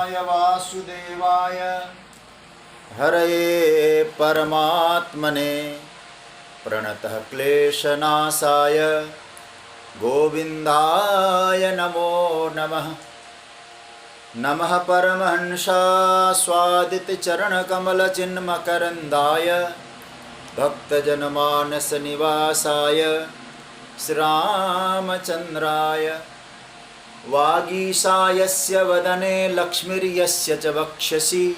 कृष्णाय वासुदेवाय हरये परमात्मने प्रणतः क्लेशनाशाय गोविन्दाय नमो नमः। नमः परमहंसास्वादितचरणकमलचिन्मकरन्दाय भक्तजनमानसनिवासाय श्रीरामचन्द्राय वागीशायस्य वदने लक्ष्मीर्यस्य च वक्षसि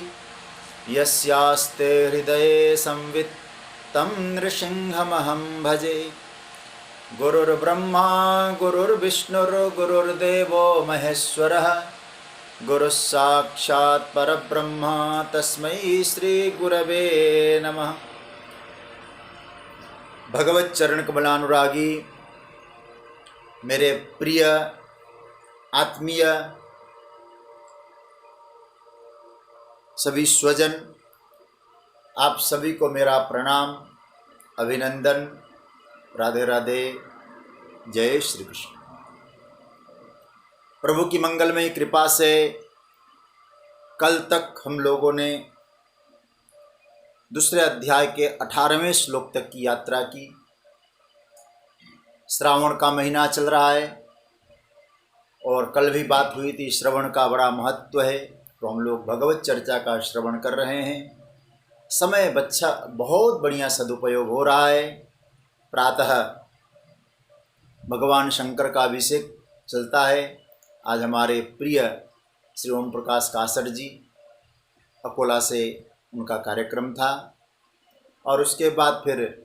यस्यास्ते हृदये संवित् तं नृसिंहमहं भजे। गुरुर्ब्रह्मा गुरुर्विष्णुर्गुरुर्देवो महेश्वरः गुरुः साक्षात् परब्रह्म तस्मै श्रीगुरवे नमः। भगवत चरण कमलानुरागी मेरे प्रिय आत्मीय सभी स्वजन, आप सभी को मेरा प्रणाम, अभिनंदन, राधे राधे, जय श्री कृष्ण। प्रभु की मंगलमयी कृपा से कल तक हम लोगों ने दूसरे अध्याय के 18वें श्लोक तक की यात्रा की। श्रावण का महीना चल रहा है और कल भी बात हुई थी, श्रवण का बड़ा महत्व है, तो हम लोग भगवत चर्चा का श्रवण कर रहे हैं। समय बच्चा बहुत बढ़िया सदुपयोग हो रहा है। प्रातः भगवान शंकर का अभिषेक चलता है। आज हमारे प्रिय श्री ओम प्रकाश कासर जी अकोला से उनका कार्यक्रम था और उसके बाद फिर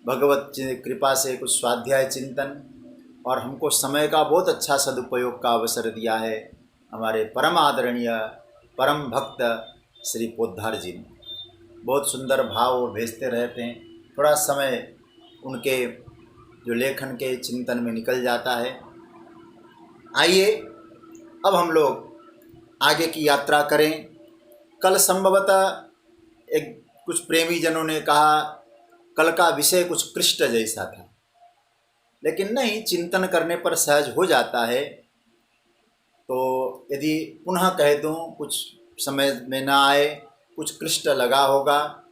भगवत कृपा से कुछ स्वाध्याय चिंतन और हमको समय का बहुत अच्छा सदुपयोग का अवसर दिया है हमारे परम आदरणीय परम भक्त श्री पोद्दार जी ने। बहुत सुंदर भाव वो भेजते रहते हैं। थोड़ा समय उनके जो लेखन के चिंतन में निकल जाता है। आइए अब हम लोग आगे की यात्रा करें। कल संभवतः एक कुछ प्रेमी जनों ने कहा कल का विषय कुछ कृष्ण जैसा था, लेकिन नहीं, चिंतन करने पर सहज हो जाता है। तो यदि पुनः कह दूं कुछ समय में ना आए, कुछ कृष्ण लगा होगा,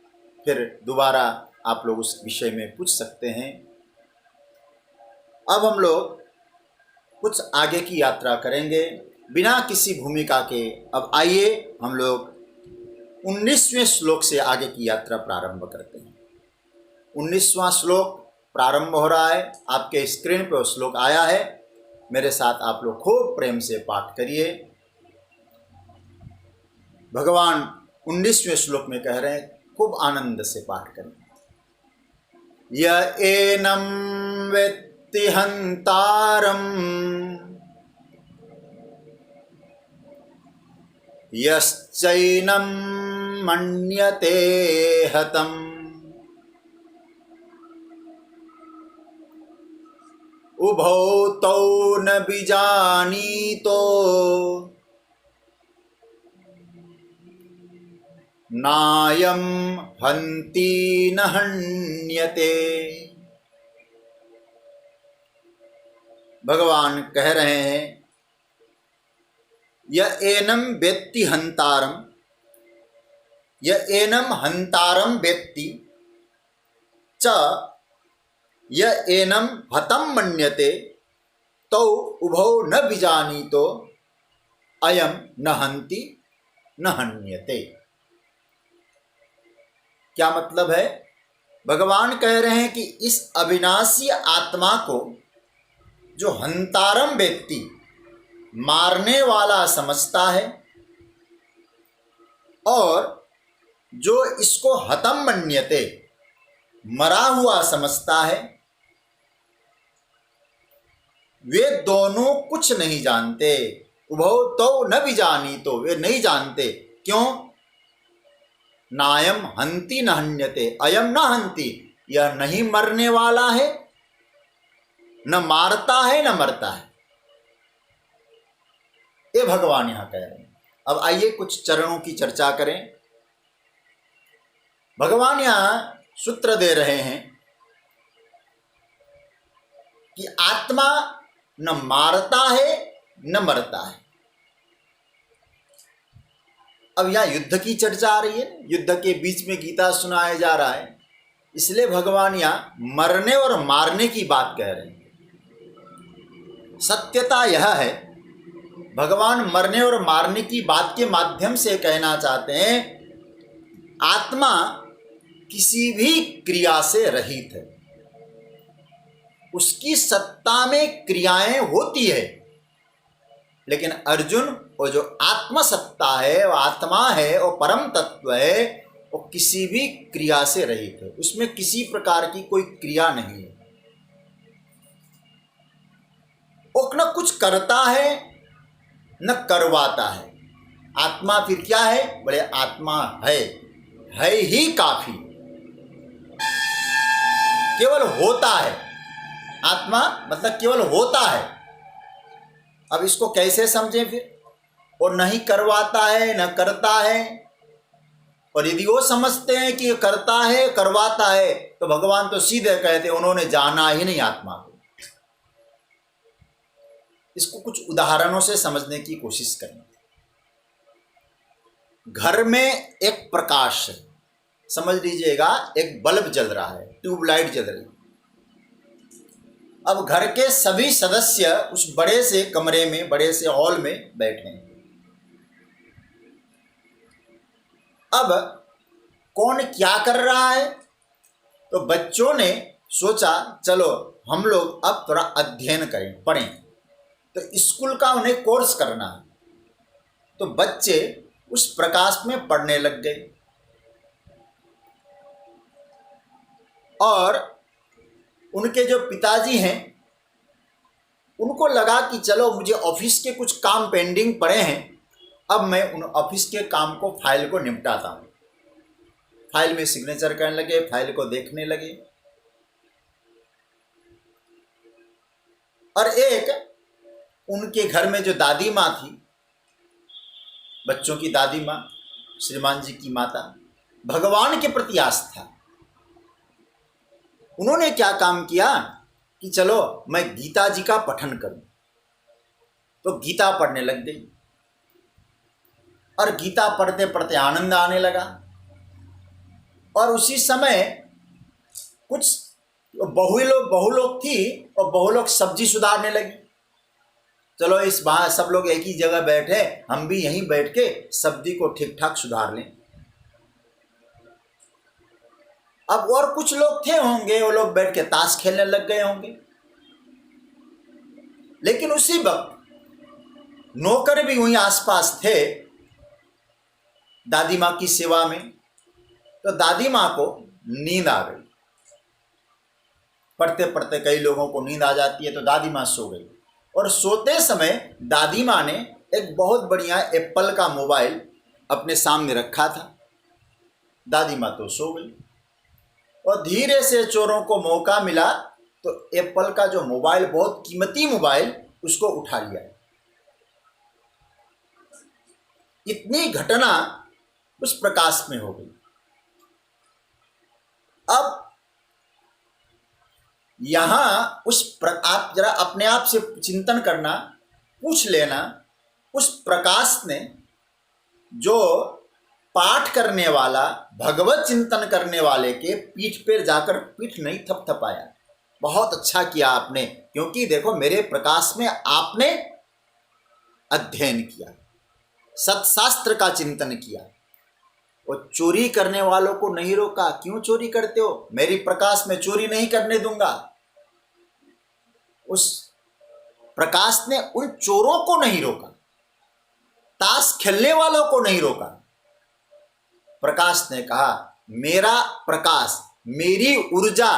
फिर दोबारा आप लोग उस विषय में पूछ सकते हैं। अब हम लोग कुछ आगे की यात्रा करेंगे बिना किसी भूमिका के। अब आइए हम लोग 19वें श्लोक से आगे की यात्रा प्रारंभ करते हैं। 19वां श्लोक प्रारंभ हो रहा है। आपके स्क्रीन पर श्लोक आया है, मेरे साथ आप लोग खूब प्रेम से पाठ करिए। भगवान 19वें श्लोक में कह रहे हैं, खूब आनंद से पाठ करें। य एनं वेत्ति हन्तारम् यश्चैनं मन्यते हतम् उभौ तौ न बीजानीतो नायं हन्ति न हन्यते। भगवान कह रहे हैं, य एनं वेत्ति हन्तारम्, य एनं हन्तारं वेत्ति च य एनं हतं मन्यते तौ उभौ न बीजानीतो अयं न हन्ति न हन्यते। क्या मतलब है? भगवान कह रहे हैं कि इस अविनाशी आत्मा को जो हंतारम व्यक्ति मारने वाला समझता है और जो इसको हतम मन्यते मरा हुआ समझता है, वे दोनों कुछ नहीं जानते। उभौ तो न बीजानी, तो वे नहीं जानते। क्यों? नायम हंति न हन्यते, अयम न हंति, यह नहीं मरने वाला है, न मारता है न मरता है। ये भगवान यहां कह रहे हैं। अब आइए कुछ चरणों की चर्चा करें। भगवान यहां सूत्र दे रहे हैं कि आत्मा न मारता है न मरता है। अब यहाँ युद्ध की चर्चा आ रही है, युद्ध के बीच में गीता सुनाया जा रहा है, इसलिए भगवान यहाँ मरने और मारने की बात कह रहे हैं। सत्यता यह है, भगवान मरने और मारने की बात के माध्यम से कहना चाहते हैं आत्मा किसी भी क्रिया से रहित है। उसकी सत्ता में क्रियाएं होती है, लेकिन अर्जुन वो जो आत्म सत्ता है, वो आत्मा है, वो परम तत्व है, वो किसी भी क्रिया से रहित है। उसमें किसी प्रकार की कोई क्रिया नहीं है। वो न कुछ करता है न करवाता है। आत्मा फिर क्या है? बोले आत्मा है ही काफी, केवल होता है। आत्मा मतलब केवल होता है। अब इसको कैसे समझें फिर? और नहीं करवाता है न करता है। और यदि वो समझते हैं कि ये करता है करवाता है, तो भगवान तो सीधे कहते हैं उन्होंने जाना ही नहीं आत्मा को। इसको कुछ उदाहरणों से समझने की कोशिश करें। घर में एक प्रकाश है, समझ लीजिएगा एक बल्ब जल रहा है, ट्यूबलाइट जल रही है। अब घर के सभी सदस्य उस बड़े से कमरे में, बड़े से हॉल में बैठे हैं। अब कौन क्या कर रहा है? तो बच्चों ने सोचा चलो हम लोग अब थोड़ा अध्ययन करें, पढ़ें। तो स्कूल का उन्हें कोर्स करना है, तो बच्चे उस प्रकाश में पढ़ने लग गए। और उनके जो पिताजी हैं उनको लगा कि चलो मुझे ऑफिस के कुछ काम पेंडिंग पड़े हैं, अब मैं उन ऑफिस के काम को, फाइल को निपटाता हूँ। फाइल में सिग्नेचर करने लगे, फाइल को देखने लगे। और एक उनके घर में जो दादी माँ थी, बच्चों की दादी माँ, श्रीमान जी की माता, भगवान के प्रति आस्था, उन्होंने क्या काम किया कि चलो मैं गीता जी का पठन करूं। तो गीता पढ़ने लग गई और गीता पढ़ते पढ़ते आनंद आने लगा। और उसी समय कुछ बहू लोग थी और बहू लोग सब्जी सुधारने लगी। चलो इस बार सब लोग एक ही जगह बैठे, हम भी यहीं बैठ के सब्जी को ठीक ठाक सुधार लें। अब और कुछ लोग थे होंगे, वो लोग बैठ के ताश खेलने लग गए होंगे। लेकिन उसी वक्त नौकर भी वहीं आसपास थे दादी माँ की सेवा में। तो दादी माँ को नींद आ गई। पढ़ते पढ़ते कई लोगों को नींद आ जाती है, तो दादी माँ सो गई। और सोते समय दादी माँ ने एक बहुत बढ़िया एप्पल का मोबाइल अपने सामने रखा था। दादी माँ तो सो गई और धीरे से चोरों को मौका मिला तो एप्पल का जो मोबाइल, बहुत कीमती मोबाइल, उसको उठा लिया। इतनी घटना उस प्रकाश में हो गई। अब यहां आप जरा अपने आप से चिंतन करना, पूछ लेना, उस प्रकाश ने जो पाठ करने वाला, भगवत चिंतन करने वाले के पीठ पर जाकर पीठ नहीं थपथपाया। बहुत अच्छा किया आपने, क्योंकि देखो मेरे प्रकाश में आपने अध्ययन किया, सत्शास्त्र का चिंतन किया। वो चोरी करने वालों को नहीं रोका। क्यों चोरी करते हो? मेरी प्रकाश में चोरी नहीं करने दूंगा। उस प्रकाश ने उन चोरों को नहीं रोका, ताश खेलने वालों को नहीं रोका। प्रकाश ने कहा मेरा प्रकाश, मेरी ऊर्जा,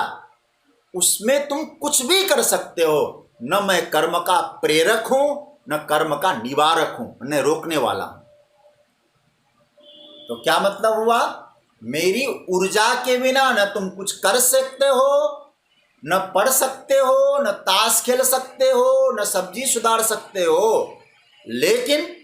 उसमें तुम कुछ भी कर सकते हो। न मैं कर्म का प्रेरक हूं, न कर्म का निवारक हूं, न रोकने वाला हूं। तो क्या मतलब हुआ? मेरी ऊर्जा के बिना न तुम कुछ कर सकते हो, न पढ़ सकते हो, न ताश खेल सकते हो, न सब्जी सुधार सकते हो। लेकिन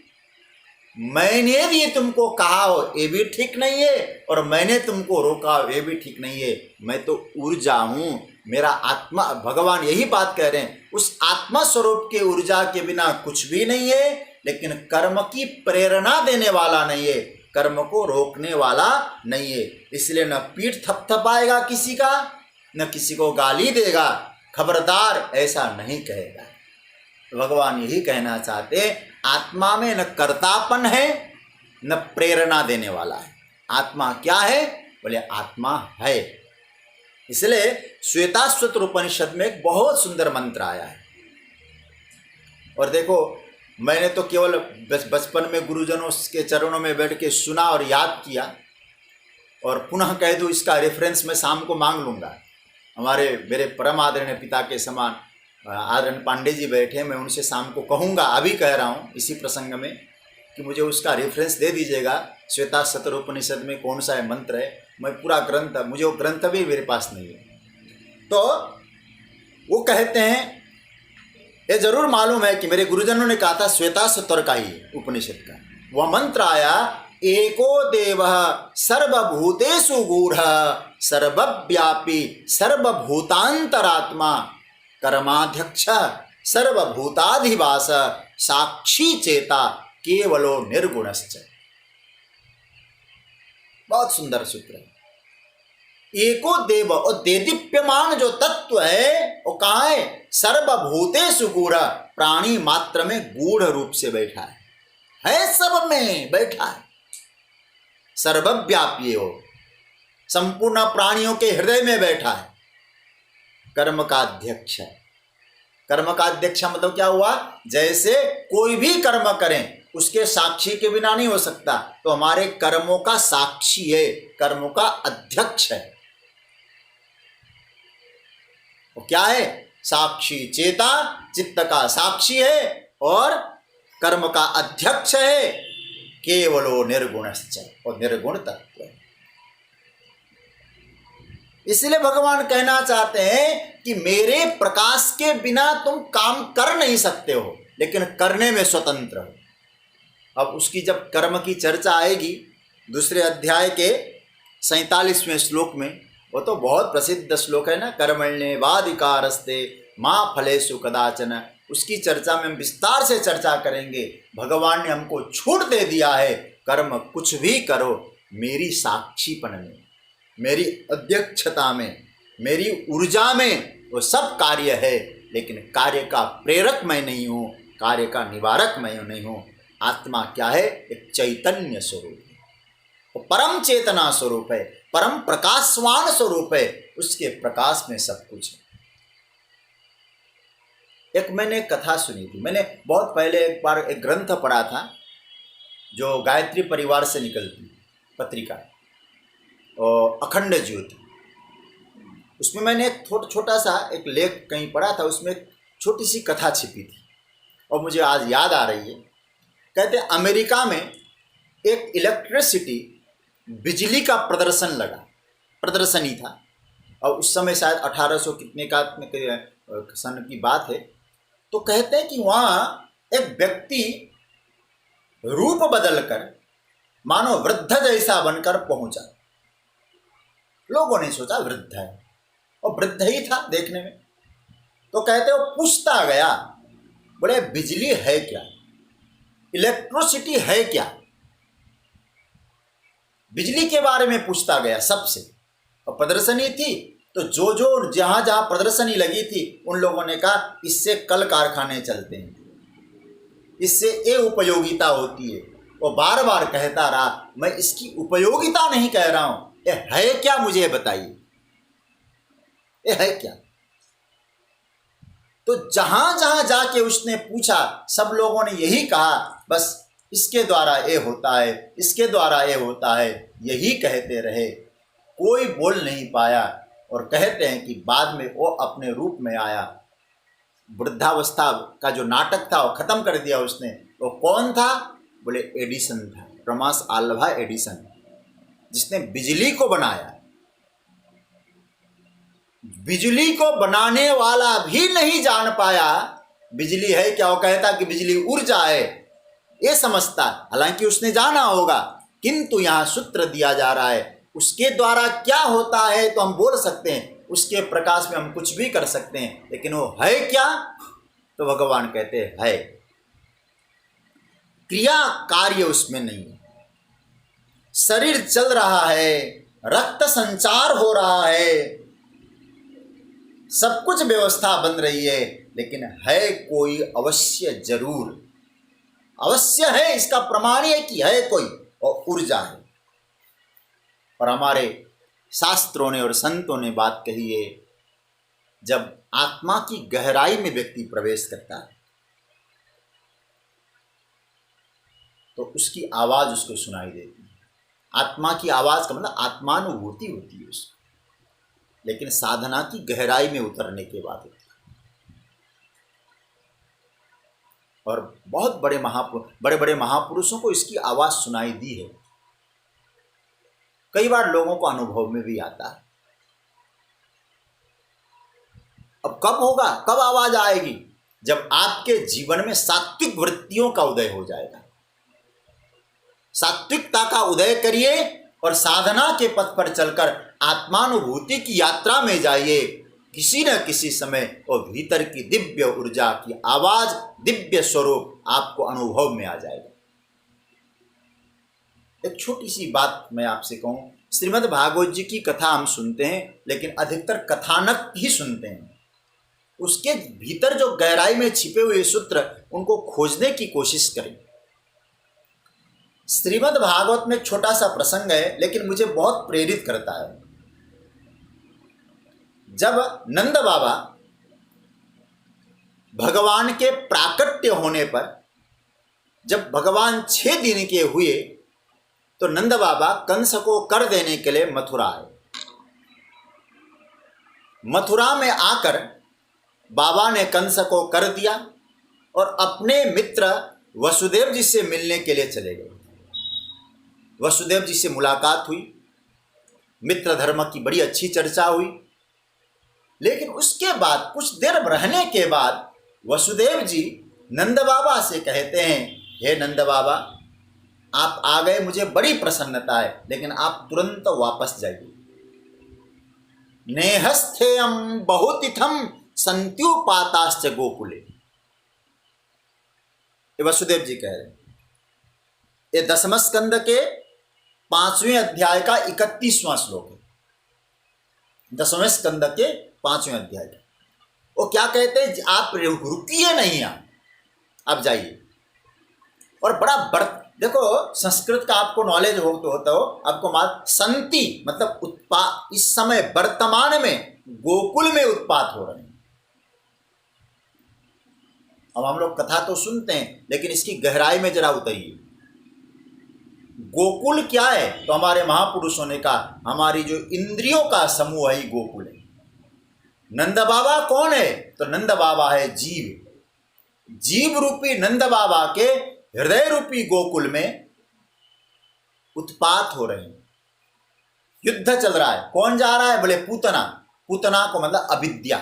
मैंने भी तुमको कहा हो ये भी ठीक नहीं है, और मैंने तुमको रोका ये भी ठीक नहीं है। मैं तो ऊर्जा हूं, मेरा आत्मा, भगवान यही बात कह रहे हैं, उस आत्मा स्वरूप के ऊर्जा के बिना कुछ भी नहीं है, लेकिन कर्म की प्रेरणा देने वाला नहीं है। कर्म को रोकने वाला नहीं है। इसलिए न पीठ थपथपाएगा किसी का, न किसी को गाली देगा, खबरदार ऐसा नहीं कहेगा। तो भगवान यही कहना चाहते, आत्मा में न कर्तापन है न प्रेरणा देने वाला है। आत्मा क्या है? बोले आत्मा है। इसलिए श्वेताश्वतर उपनिषद में एक बहुत सुंदर मंत्र आया है। और देखो, मैंने तो केवल बचपन में गुरुजनों के चरणों में बैठ के सुना और याद किया, और पुनः कह दूँ इसका रेफरेंस मैं शाम को मांग लूँगा। हमारे मेरे परम आदरणीय पिता के समान आदरणीय पांडे जी बैठे, मैं उनसे शाम को कहूँगा, अभी कह रहा हूँ इसी प्रसंग में, कि मुझे उसका रेफरेंस दे दीजिएगा, श्वेताश्वतर उपनिषद में कौन सा है मंत्र है। मैं पूरा ग्रंथ, मुझे वो ग्रंथ भी मेरे पास नहीं है। तो वो कहते हैं, ये जरूर मालूम है कि मेरे गुरुजनों ने कहा था श्वेताश्वतर का ही उपनिषद का वह मंत्र आया, एको देवः सर्वभूतेषु गूढ़ः सर्वव्यापी सर्वभूतांतरात्मा कर्माध्यक्षः सर्वभूताधिवास साक्षी चेता केवलो निर्गुणश्च। बहुत सुंदर सूत्र है। एको देव, और देदीप्यमान जो तत्व है वो कहाँ है? सर्वभूतेषु गूढ़, प्राणी मात्र में गूढ़ रूप से बैठा है सब में बैठा है। सर्वव्यापी हो, संपूर्ण प्राणियों के हृदय में बैठा है। कर्म का अध्यक्ष है। कर्म का अध्यक्ष मतलब क्या हुआ? जैसे कोई भी कर्म करें उसके साक्षी के बिना नहीं हो सकता, तो हमारे कर्मों का साक्षी है, कर्मों का अध्यक्ष है। वो क्या है? साक्षी चेता, चित्त का साक्षी है और कर्म का अध्यक्ष है। केवलो निर्गुणश्च, और निर्गुण तत्व है। इसलिए भगवान कहना चाहते हैं कि मेरे प्रकाश के बिना तुम काम कर नहीं सकते हो, लेकिन करने में स्वतंत्र हो। अब उसकी जब कर्म की चर्चा आएगी दूसरे अध्याय के 47वें श्लोक में, वो तो बहुत प्रसिद्ध श्लोक है ना, कर्मण्येवाधिकारस्ते मां फलेषु कदाचन। उसकी चर्चा में हम विस्तार से चर्चा करेंगे। भगवान ने हमको छूट दे दिया है, कर्म कुछ भी करो, मेरी साक्षीपन में, मेरी अध्यक्षता में, मेरी ऊर्जा में वो सब कार्य है, लेकिन कार्य का प्रेरक मैं नहीं हूँ, कार्य का निवारक मैं नहीं हूँ। आत्मा क्या है? एक चैतन्य स्वरूप है, वो परम चेतना स्वरूप है, परम प्रकाशवान स्वरूप है। उसके प्रकाश में सब कुछ है। एक मैंने कथा सुनी थी, मैंने बहुत पहले एक बार एक ग्रंथ पढ़ा था जो गायत्री परिवार से निकलती पत्रिका, और अखंड ज्योति। उसमें मैंने एक छोटा सा एक लेख कहीं पढ़ा था, उसमें एक छोटी सी कथा छिपी थी और मुझे आज याद आ रही है। कहते अमेरिका में एक इलेक्ट्रिसिटी बिजली का प्रदर्शनी था, और उस समय शायद 1800 कितने का सन की बात है। तो कहते हैं कि वहाँ एक व्यक्ति रूप बदलकर मानो वृद्ध जैसा बनकर पहुंचा। लोगों ने सोचा वृद्ध है, और वृद्ध ही था देखने में। तो कहते वो पूछता गया, बोले बिजली है क्या, इलेक्ट्रिसिटी है क्या? बिजली के बारे में पूछता गया सबसे। और प्रदर्शनी थी, तो जो जहां जहां प्रदर्शनी लगी थी उन लोगों ने कहा इससे कल कारखाने चलते हैं, इससे ये उपयोगिता होती है। वो बार बार कहता रहा, मैं इसकी उपयोगिता नहीं कह रहा हूं, ये है क्या मुझे बताइए, ये है क्या? तो जहां जहां जाके उसने पूछा, सब लोगों ने यही कहा, बस इसके द्वारा ये होता है, इसके द्वारा ये होता है, यही कहते रहे। कोई बोल नहीं पाया। और कहते हैं कि बाद में वो अपने रूप में आया। वृद्धावस्था का जो नाटक था वो खत्म कर दिया उसने। वो कौन था? बोले एडिसन था, थॉमस अल्वा एडिसन, जिसने बिजली को बनाया। बिजली को बनाने वाला भी नहीं जान पाया बिजली है क्या। वो कहता कि बिजली ऊर्जा है, ये समझता, हालांकि उसने जाना होगा। किंतु यहाँ सूत्र दिया जा रहा है, उसके द्वारा क्या होता है तो हम बोल सकते हैं, उसके प्रकाश में हम कुछ भी कर सकते हैं, लेकिन वो है क्या? तो भगवान कहते हैं है, क्रिया कार्य उसमें नहीं है। शरीर चल रहा है, रक्त संचार हो रहा है, सब कुछ व्यवस्था बन रही है, लेकिन है कोई अवश्य जरूर, अवश्य है, इसका प्रमाण है कि है कोई, और ऊर्जा है। और हमारे शास्त्रों ने और संतों ने बात कही है, जब आत्मा की गहराई में व्यक्ति प्रवेश करता है तो उसकी आवाज उसको सुनाई देती है। आत्मा की आवाज का मतलब आत्मानुभूति होती है उसको, लेकिन साधना की गहराई में उतरने के बाद होती है। और बहुत बड़े बड़े महापुरुषों को इसकी आवाज सुनाई दी है। कई बार लोगों को अनुभव में भी आता है। अब कब होगा, कब आवाज आएगी? जब आपके जीवन में सात्विक वृत्तियों का उदय हो जाएगा। सात्विकता का उदय करिए और साधना के पथ पर चलकर आत्मानुभूति की यात्रा में जाइए। किसी न किसी समय और भीतर की दिव्य ऊर्जा की आवाज, दिव्य स्वरूप आपको अनुभव में आ जाएगा। एक छोटी सी बात मैं आपसे कहूं, श्रीमद् भागवत जी की कथा हम सुनते हैं, लेकिन अधिकतर कथानक ही सुनते हैं। उसके भीतर जो गहराई में छिपे हुए सूत्र, उनको खोजने की कोशिश करें। श्रीमद् भागवत में छोटा सा प्रसंग है, लेकिन मुझे बहुत प्रेरित करता है। जब नंद बाबा भगवान के प्राकट्य होने पर, जब भगवान 6 दिन के हुए, तो नंद बाबा कंस को कर देने के लिए मथुरा आए। मथुरा में आकर बाबा ने कंस को कर दिया और अपने मित्र वसुदेव जी से मिलने के लिए चले गए। वसुदेव जी से मुलाकात हुई, मित्र धर्म की बड़ी अच्छी चर्चा हुई। लेकिन उसके बाद कुछ देर रहने के बाद वसुदेव जी नंद बाबा से कहते हैं, हे नंद बाबा, आप आ गए, मुझे बड़ी प्रसन्नता है, लेकिन आप तुरंत वापस जाइए। नेहस्थेयम बहुतिथम संत्युपाताश्च गोकुले, ये वसुदेव जी कह रहे हैं। ये 10वें स्कंद के 5वें अध्याय का 31वां श्लोक है। 10वें स्कंद के 5वें अध्याय का वो क्या कहते हैं, आप रुकिए नहीं, आप जाइए। और बड़ा देखो, संस्कृत का आपको नॉलेज हो तो होता हो, आपको संति मतलब इस समय वर्तमान में गोकुल में उत्पात हो रहे हैं। अब हम लोग कथा तो सुनते हैं, लेकिन इसकी गहराई में जरा उतरिए। गोकुल क्या है? तो हमारे महापुरुषों ने कहा, हमारी जो इंद्रियों का समूह है गोकुल है। नंद बाबा कौन है? तो नंद बाबा है जीव। जीव रूपी नंद बाबा के हृदय रूपी गोकुल में उत्पात हो रहे हैं, युद्ध चल रहा है। कौन जा रहा है? बोले पूतना। पूतना को मतलब अविद्या।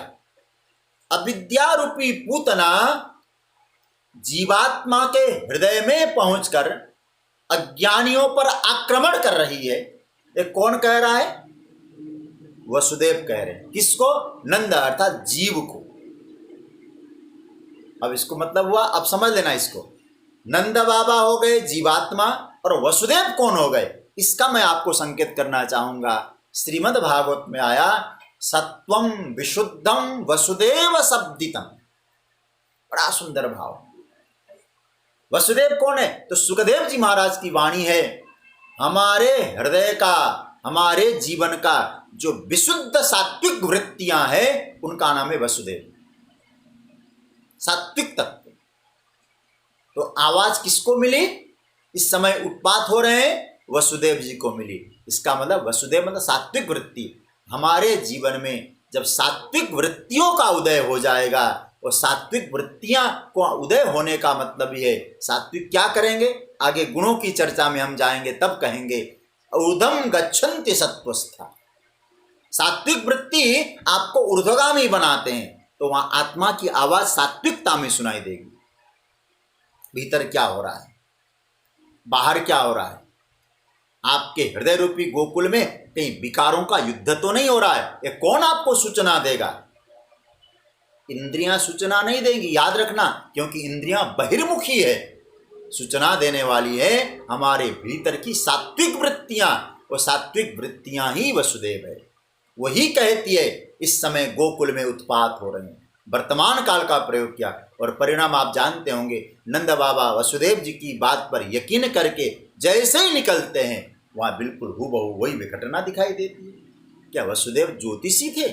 अविद्या रूपी पूतना जीवात्मा के हृदय में पहुंचकर अज्ञानियों पर आक्रमण कर रही है। ये कौन कह रहा है? वसुदेव कह रहे हैं। किसको? नंद अर्थात जीव को। अब इसको मतलब हुआ, अब समझ लेना इसको। नंद बाबा हो गए जीवात्मा और वसुदेव कौन हो गए? इसका मैं आपको संकेत करना चाहूंगा। श्रीमद् भागवत में आया, सत्वम विशुद्धम वसुदेव शब्दितम। बड़ा सुंदर भाव। वसुदेव कौन है? तो सुखदेव जी महाराज की वाणी है। हमारे हृदय का, हमारे जीवन का जो विशुद्ध सात्विक वृत्तियां हैं, उनका नाम है वसुदेव, सात्विक तत्व। तो आवाज किसको मिली? इस समय उत्पात हो रहे हैं, वसुदेव जी को मिली। इसका मतलब वसुदेव मतलब सात्विक वृत्ति। हमारे जीवन में जब सात्विक वृत्तियों का उदय हो जाएगा, और सात्विक वृत्तियां को उदय होने का मतलब ही है, सात्विक क्या करेंगे? आगे गुणों की चर्चा में हम जाएंगे, तब कहेंगे ऊर्ध्वं गच्छन्ति सत्वस्था। सात्विक वृत्ति आपको ऊर्ध्वगामी बनाते हैं, तो वहां आत्मा की आवाज सात्विकता में सुनाई देगी। भीतर क्या हो रहा है, बाहर क्या हो रहा है? आपके हृदय रूपी गोकुल में कहीं विकारों का युद्ध तो नहीं हो रहा है? ये कौन आपको सूचना देगा? इंद्रियां सूचना नहीं देंगी, याद रखना, क्योंकि इंद्रियां बहिर्मुखी है। सूचना देने वाली है हमारे भीतर की सात्विक वृत्तियां। वो सात्विक वृत्तियां ही वसुदेव है। वही कहती है इस समय गोकुल में उत्पात हो रहे हैं। वर्तमान काल का प्रयोग किया और परिणाम आप जानते होंगे। नंद बाबा वसुदेव जी की बात पर यकीन करके जैसे ही निकलते हैं वहाँ बिल्कुल हूबहू वही घटना दिखाई देती है। क्या वसुदेव ज्योतिषी थे?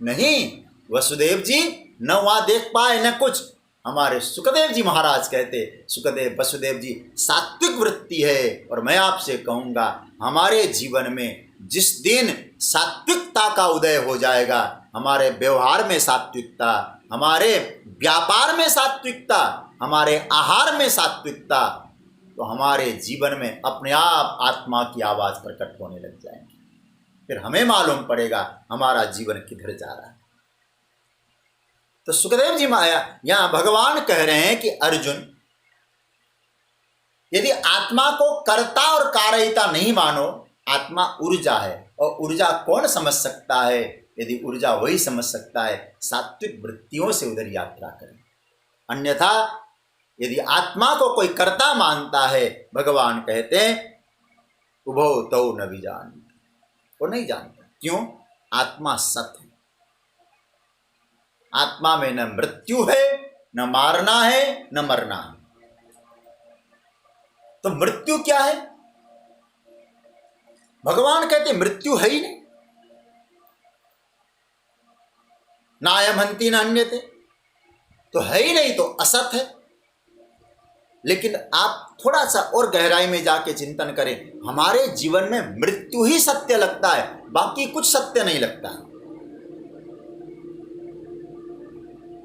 नहीं, वसुदेव जी न वहाँ देख पाए न कुछ। हमारे सुखदेव जी महाराज कहते, सुखदेव वसुदेव जी सात्विक वृत्ति है। और मैं आपसे कहूँगा हमारे जीवन में जिस दिन सात्विकता का उदय हो जाएगा, हमारे व्यवहार में सात्विकता, हमारे व्यापार में सात्विकता, हमारे आहार में सात्विकता, तो हमारे जीवन में अपने आप आत्मा की आवाज़ प्रकट होने लग जाएंगी। फिर हमें मालूम पड़ेगा हमारा जीवन किधर जा रहा है। तो सुखदेव जी यहाँ भगवान कह रहे हैं कि अर्जुन, यदि आत्मा को कर्ता और कार्यता नहीं मानो, आत्मा ऊर्जा है और ऊर्जा कौन समझ सकता है? यदि ऊर्जा वही समझ सकता है सात्विक वृत्तियों से उधर यात्रा करें। अन्यथा यदि आत्मा को कोई कर्ता मानता है, भगवान कहते हैं उभौ तौ न विजानीत, वो नहीं जानता। क्यों? आत्मा सत है। आत्मा में न मृत्यु है, न मारना है, न मरना है। तो मृत्यु क्या है? भगवान कहते मृत्यु है ही नहीं। नायम हंति न हन्यते, तो है ही नहीं, तो असत है। लेकिन आप थोड़ा सा और गहराई में जाके चिंतन करें, हमारे जीवन में मृत्यु ही सत्य लगता है, बाकी कुछ सत्य नहीं लगता।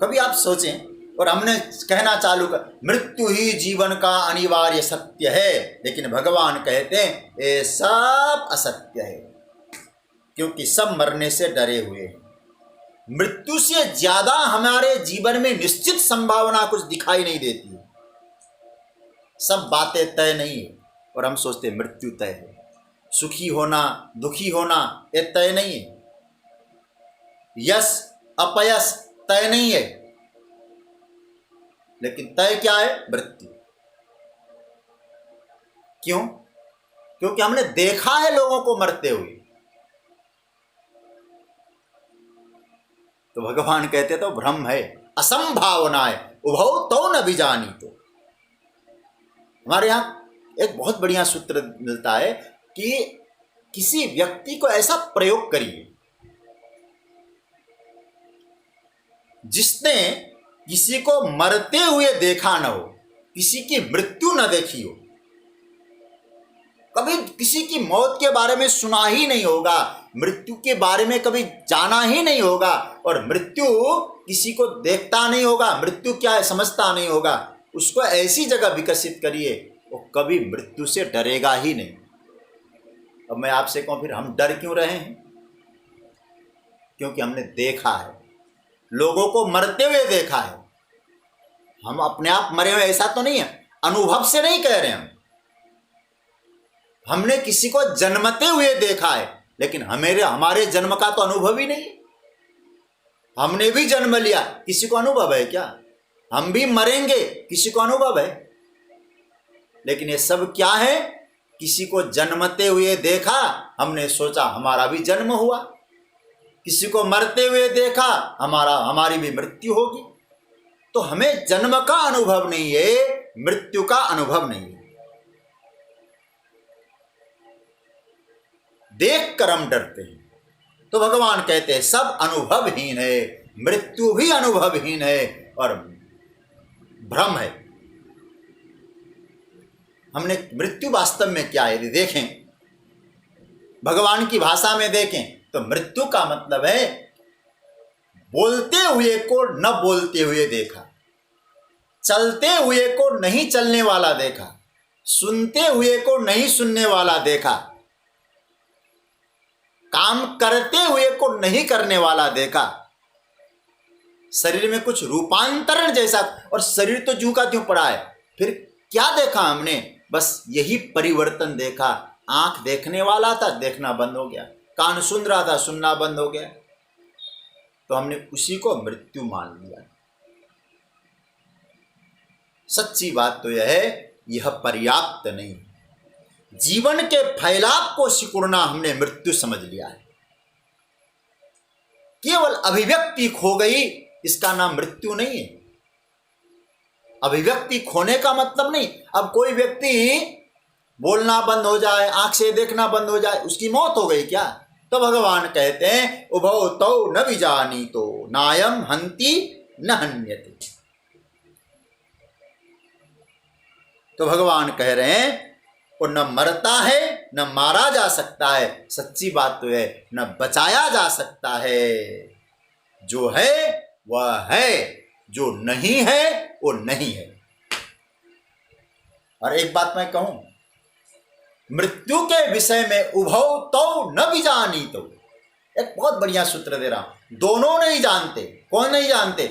कभी आप सोचें, और हमने कहना चालू कर मृत्यु ही जीवन का अनिवार्य सत्य है, लेकिन भगवान कहते हैं ये सब असत्य है, क्योंकि सब मरने से डरे हुए हैं। मृत्यु से ज्यादा हमारे जीवन में निश्चित संभावना कुछ दिखाई नहीं देती है। सब बातें तय नहीं है और हम सोचते मृत्यु तय है। सुखी होना, दुखी होना ये तय नहीं है। यश अपयश तय नहीं है, लेकिन तय क्या है? मृत्यु। क्यों? क्योंकि हमने देखा है लोगों को मरते हुए। तो भगवान कहते तो भ्रम है, असंभावना है, उभौ तौ न विजानीतो। हमारे यहाँ एक बहुत बढ़िया सूत्र मिलता है कि किसी व्यक्ति को ऐसा प्रयोग करिए जिसने किसी को मरते हुए देखा न हो, किसी की मृत्यु न देखी हो, कभी किसी की मौत के बारे में सुना ही नहीं होगा, मृत्यु के बारे में कभी जाना ही नहीं होगा, और मृत्यु किसी को देखता नहीं होगा, मृत्यु क्या है समझता नहीं होगा। उसको ऐसी जगह विकसित करिए वो कभी मृत्यु से डरेगा ही नहीं। अब मैं आपसे कहूं फिर हम डर क्यों रहे हैं? क्योंकि हमने देखा है, लोगों को मरते हुए देखा है। हम अपने आप मरे हुए ऐसा तो नहीं है, अनुभव से नहीं कह रहे हम। हमने किसी को जन्मते हुए देखा है, लेकिन हमारे जन्म का तो अनुभव ही नहीं। हमने भी जन्म लिया, किसी को अनुभव है क्या? हम भी मरेंगे, किसी को अनुभव है? लेकिन ये सब क्या है? किसी को जन्मते हुए देखा, हमने सोचा हमारा भी जन्म हुआ। किसी को मरते हुए देखा, हमारी भी मृत्यु होगी। तो हमें जन्म का अनुभव नहीं है, मृत्यु का अनुभव नहीं है। देख कर हम डरते हैं। तो भगवान कहते हैं सब अनुभवहीन है, मृत्यु भी अनुभवहीन है और भ्रम है। हमने मृत्यु वास्तव में क्या है यदि देखें, भगवान की भाषा में देखें तो मृत्यु का मतलब है बोलते हुए को न बोलते हुए देखा, चलते हुए को नहीं चलने वाला देखा, सुनते हुए को नहीं सुनने वाला देखा, काम करते हुए को नहीं करने वाला देखा। शरीर में कुछ रूपांतरण जैसा, और शरीर तो जूं का त्यों पड़ा है। फिर क्या देखा हमने? बस यही परिवर्तन देखा। आंख देखने वाला था, देखना बंद हो गया। कान सुन रहा था, सुनना बंद हो गया। तो हमने उसी को मृत्यु मान लिया। सच्ची बात तो यह है, यह पर्याप्त नहीं। जीवन के फैलाव को सिकुड़ना हमने मृत्यु समझ लिया है। केवल अभिव्यक्ति खो गई, इसका नाम मृत्यु नहीं है। अभिव्यक्ति खोने का मतलब नहीं, अब कोई व्यक्ति बोलना बंद हो जाए, आंख से देखना बंद हो जाए, उसकी मौत हो गई क्या? तो भगवान कहते हैं उभौ तौ न विजानीतो नायम हन्ति न हन्यते। तो भगवान कह रहे हैं वो न मरता है न मारा जा सकता है। सच्ची बात तो है, न बचाया जा सकता है। जो है वह है, जो नहीं है वो नहीं है। और एक बात मैं कहूं, मृत्यु के विषय में उभौ तौ न विजानीतो, एक बहुत बढ़िया सूत्र दे रहा हूं। दोनों नहीं जानते। कौन नहीं जानते?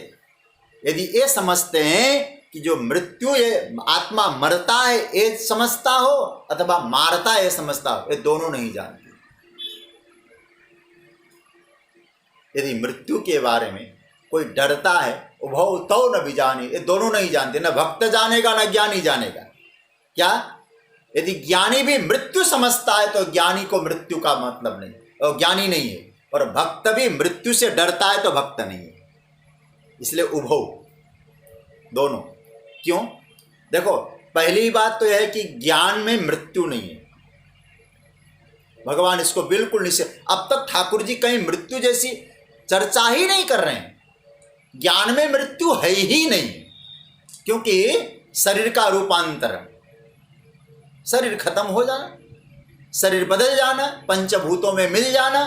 यदि ये समझते हैं कि जो मृत्यु ये आत्मा मरता है ये समझता हो अथवा मारता है ये समझता हो, ये दोनों नहीं जानते। यदि मृत्यु के बारे में कोई डरता है, उभौ तौ न विजानी, ये दोनों नहीं जानते। न भक्त जानेगा न ज्ञानी जानेगा। क्या? यदि ज्ञानी भी मृत्यु समझता है तो ज्ञानी को मृत्यु का मतलब नहीं, और ज्ञानी नहीं है। और भक्त भी मृत्यु से डरता है तो भक्त नहीं है। इसलिए उभौ, दोनों। क्यों? देखो, पहली बात तो यह है कि ज्ञान में मृत्यु नहीं है। भगवान इसको बिल्कुल नहीं से, अब तक ठाकुर जी कहीं मृत्यु जैसी चर्चा ही नहीं कर रहे हैं। ज्ञान में मृत्यु है ही नहीं, क्योंकि शरीर का रूपांतरण, शरीर खत्म हो जाना, शरीर बदल जाना, पंचभूतों में मिल जाना।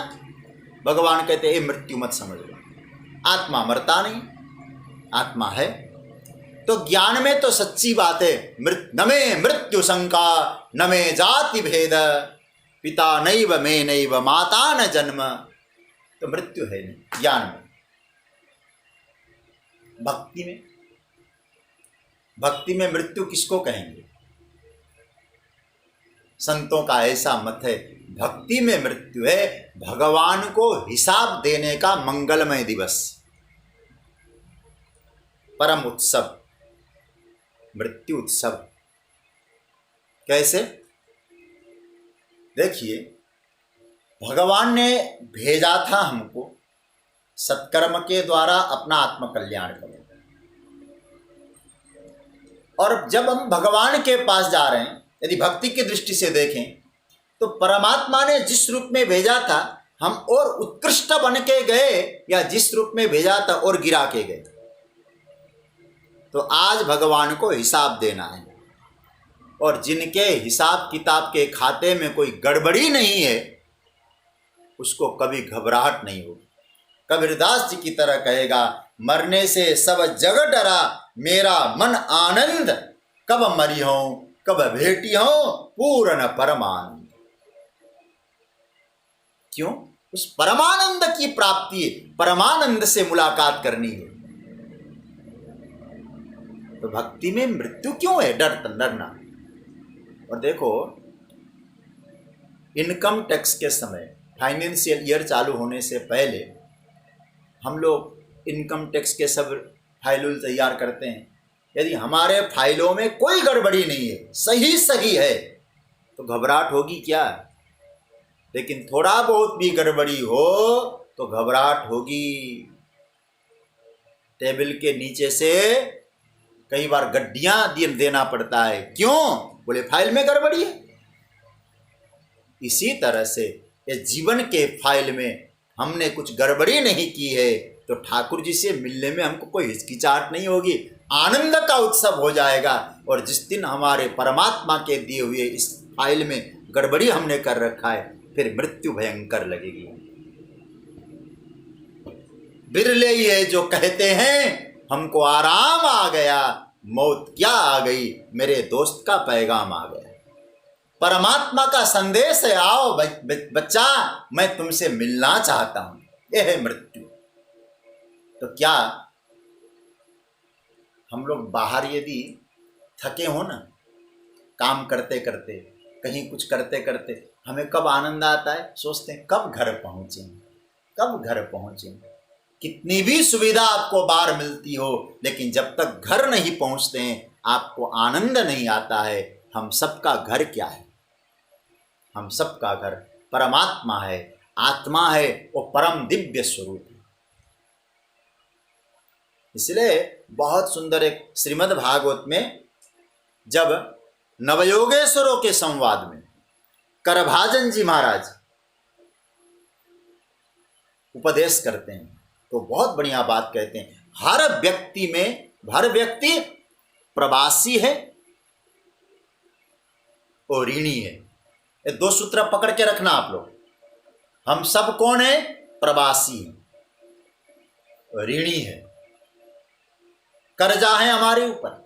भगवान कहते हैं मृत्यु मत समझ लो। आत्मा मरता नहीं, आत्मा है। तो ज्ञान में तो सच्ची बात है, न में मृत्यु शंका न में जाति भेद, पिता नैव में नैव माता न जन्म। तो मृत्यु है नहीं ज्ञान में। भक्ति में मृत्यु किसको कहेंगे? संतों का ऐसा मत है, भक्ति में मृत्यु है भगवान को हिसाब देने का मंगलमय दिवस, परम उत्सव, मृत्यु उत्सव। कैसे? देखिए, भगवान ने भेजा था हमको सत्कर्म के द्वारा अपना आत्मकल्याण करें। और जब हम भगवान के पास जा रहे हैं, यदि भक्ति की दृष्टि से देखें तो परमात्मा ने जिस रूप में भेजा था हम और उत्कृष्ट बन के गए, या जिस रूप में भेजा था और गिरा के गए। तो आज भगवान को हिसाब देना है, और जिनके हिसाब किताब के खाते में कोई गड़बड़ी नहीं है उसको कभी घबराहट नहीं होगी। कबीरदास जी की तरह कहेगा, मरने से सब जग डरा मेरा मन आनंद, कब मरी हो कब भेटी हो पूर्ण परमानंद। क्यों? उस परमानंद की प्राप्ति, परमानंद से मुलाकात करनी है। तो भक्ति में मृत्यु क्यों है? डरना। और देखो, इनकम टैक्स के समय, फाइनेंशियल ईयर चालू होने से पहले हम लोग इनकम टैक्स के सब फाइल तैयार करते हैं। यदि हमारे फाइलों में कोई गड़बड़ी नहीं है, सही है, तो घबराहट होगी क्या? लेकिन थोड़ा बहुत भी गड़बड़ी हो तो घबराहट होगी। टेबल के नीचे से कई बार गड्डियां देना पड़ता है। क्यों? बोले फाइल में गड़बड़ी है। इसी तरह से ये जीवन के फाइल में हमने कुछ गड़बड़ी नहीं की है तो ठाकुर जी से मिलने में हमको कोई हिचकिचाहट नहीं होगी, आनंद का उत्सव हो जाएगा। और जिस दिन हमारे परमात्मा के दिए हुए इस फाइल में गड़बड़ी हमने कर रखा है, फिर मृत्यु भयंकर लगेगी। बिरले ही है जो कहते हैं हमको आराम आ गया, मौत क्या आ गई, मेरे दोस्त का पैगाम आ गया। परमात्मा का संदेश है, आओ बच्चा मैं तुमसे मिलना चाहता हूं। यह है मृत्यु। तो क्या हम लोग बाहर यदि थके हो ना, काम करते करते, कहीं कुछ करते करते, हमें कब आनंद आता है? सोचते हैं कब घर पहुंचें। कितनी भी सुविधा आपको बाहर मिलती हो, लेकिन जब तक घर नहीं पहुंचते हैं आपको आनंद नहीं आता है, हम सबका घर क्या है? हम सबका घर परमात्मा है, आत्मा है, वो परम दिव्य स्वरूप है। इसलिए बहुत सुंदर एक श्रीमद् भागवत में जब नवयोगेश्वरों के संवाद में करभाजन जी महाराज उपदेश करते हैं तो बहुत बढ़िया बात कहते हैं, हर व्यक्ति प्रवासी है और ऋणी है। ये दो सूत्र पकड़ के रखना आप लोग। हम सब कौन है? प्रवासी है, ऋणी है, कर्जा है हमारे ऊपर।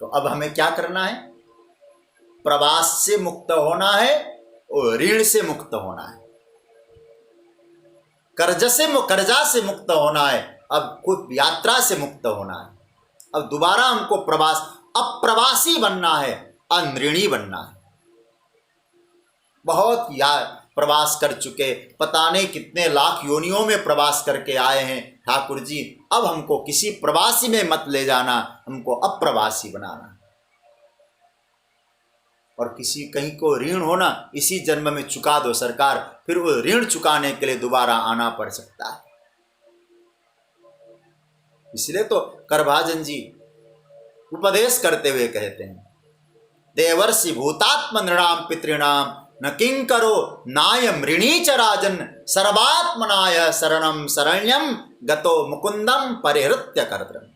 तो अब हमें क्या करना है? प्रवास से मुक्त होना है और ऋण से मुक्त होना है, कर्जा से मुक्त होना है, अब खुद यात्रा से मुक्त होना है। अब दोबारा हमको अप्रवासी बनना है, अनऋणी बनना है। बहुत प्रवास कर चुके, पता नहीं कितने लाख योनियों में प्रवास करके आए हैं ठाकुर जी, अब हमको किसी प्रवासी में मत ले जाना, हमको अप्रवासी बनाना। और कहीं को ऋण होना इसी जन्म में चुका दो सरकार, फिर वो ऋण चुकाने के लिए दोबारा आना पड़ सकता है। इसलिए तो करभाजन जी उपदेश करते हुए कहते हैं, देवर्षि भूतात्म नृणाम पितृणाम न किंकरो नायम ऋणी च राजन सर्वात्मनाय शरणम शरण्यम गतो मुकुंदम परिहृत्य कर्तृम।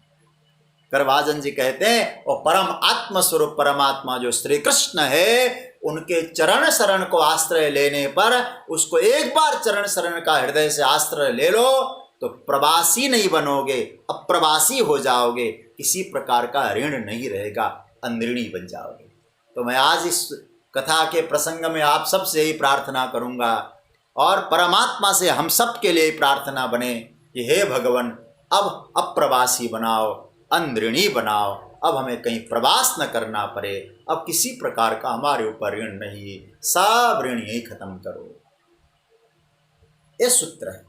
करभाजन जी कहते हैं और परम आत्म स्वरूप परमात्मा जो श्री कृष्ण है, उनके चरण शरण को आश्रय लेने पर, उसको एक बार चरण शरण का हृदय से आश्रय ले लो तो प्रवासी नहीं बनोगे, अप्रवासी हो जाओगे, किसी प्रकार का ऋण नहीं रहेगा, अनऋणी बन जाओगे। तो मैं आज इस कथा के प्रसंग में आप सबसे ही प्रार्थना करूंगा और परमात्मा से हम सब के लिए प्रार्थना बने कि हे भगवान, अब अप्रवासी बनाओ, अनऋणी बनाओ, अब हमें कहीं प्रवास न करना पड़े, अब किसी प्रकार का हमारे ऊपर ऋण नहीं, सब ऋण यही खत्म करो। ये सूत्र है।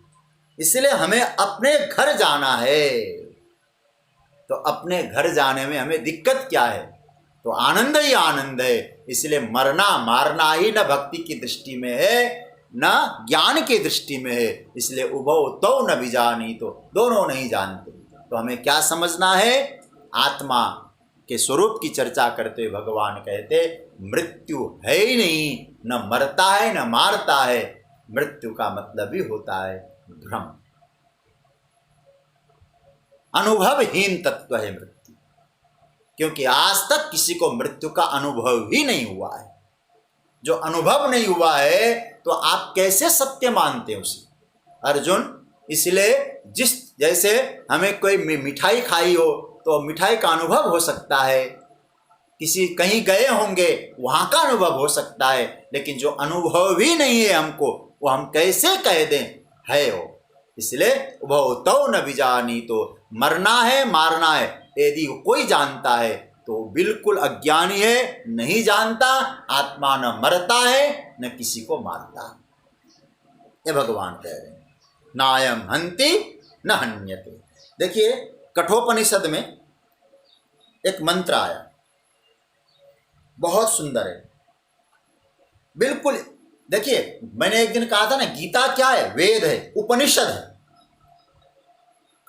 इसलिए हमें अपने घर जाना है। तो अपने घर जाने में हमें दिक्कत क्या है? तो आनंद ही आनंद है। इसलिए मरना मारना ही न भक्ति की दृष्टि में है न ज्ञान की दृष्टि में है। इसलिए उभौ तो न विजानी, तो दोनों नहीं जानते। तो हमें क्या समझना है? आत्मा के स्वरूप की चर्चा करते हुए भगवान कहते मृत्यु है ही नहीं, न मरता है न मारता है। मृत्यु का मतलब ही होता है भ्रम, अनुभवहीन तत्व है मृत्यु, क्योंकि आज तक किसी को मृत्यु का अनुभव ही नहीं हुआ है। जो अनुभव नहीं हुआ है तो आप कैसे सत्य मानते हैं उसे? अर्जुन, इसलिए जैसे हमें कोई मिठाई खाई हो तो मिठाई का अनुभव हो सकता है, किसी कहीं गए होंगे वहां का अनुभव हो सकता है, लेकिन जो अनुभव भी नहीं है हमको, वो हम कैसे कह दें है वो? इसलिए वह तो न विजानी, तो मरना है मारना है यदि कोई जानता है तो बिल्कुल अज्ञानी है, नहीं जानता। आत्मा न मरता है न किसी को मारता। ये भगवान कह रहे हैं नायम हंति न हन्यते। देखिए कठोपनिषद में एक मंत्र आया, बहुत सुंदर है बिल्कुल। देखिए मैंने एक दिन कहा था ना, गीता क्या है? वेद है, उपनिषद है।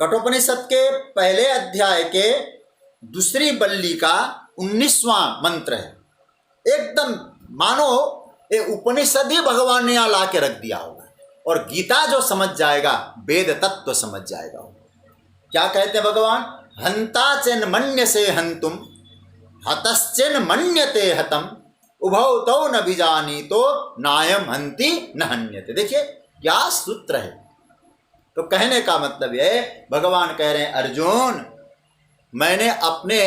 कठोपनिषद के पहले अध्याय के दूसरी बल्ली का 19वां मंत्र है। एकदम मानो ये उपनिषद ही भगवान ने यहाँ ला के रख दिया होगा, और गीता जो समझ जाएगा वेद तत्व समझ जाएगा। क्या कहते हैं भगवान? हंता चेन मन्य से हंतुम हतश्चेन मन्यते हतम उभौ तो न विजानी तो नायम हंति न हन्यते। देखिए क्या सूत्र है। तो कहने का मतलब है भगवान कह रहे हैं अर्जुन, मैंने अपने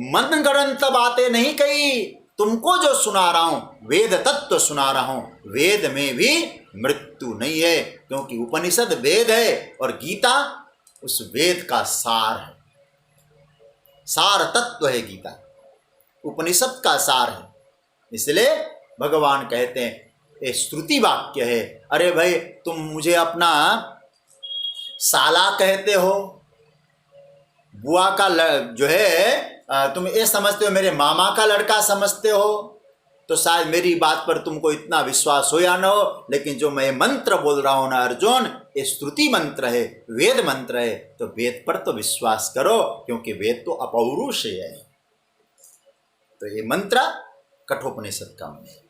मन गणंत बातें नहीं कही, तुमको जो सुना रहा हूं वेद तत्व सुना रहा हूं। वेद में भी मृत्यु नहीं है, क्योंकि उपनिषद वेद है और गीता उस वेद का सार है, सार तत्व है गीता, उपनिषद का सार है। इसलिए भगवान कहते हैं ये श्रुति वाक्य है। अरे भाई तुम मुझे अपना साला कहते हो, बुआ का जो है तुम ये समझते हो मेरे मामा का लड़का समझते हो, तो शायद मेरी बात पर तुमको इतना विश्वास हो या न हो, लेकिन जो मैं मंत्र बोल रहा हूं ना अर्जुन, ये श्रुति मंत्र है, वेद मंत्र है, तो वेद पर तो विश्वास करो, क्योंकि वेद तो अपौरुष है। तो ये मंत्र कठोपनिषद का मंत्र।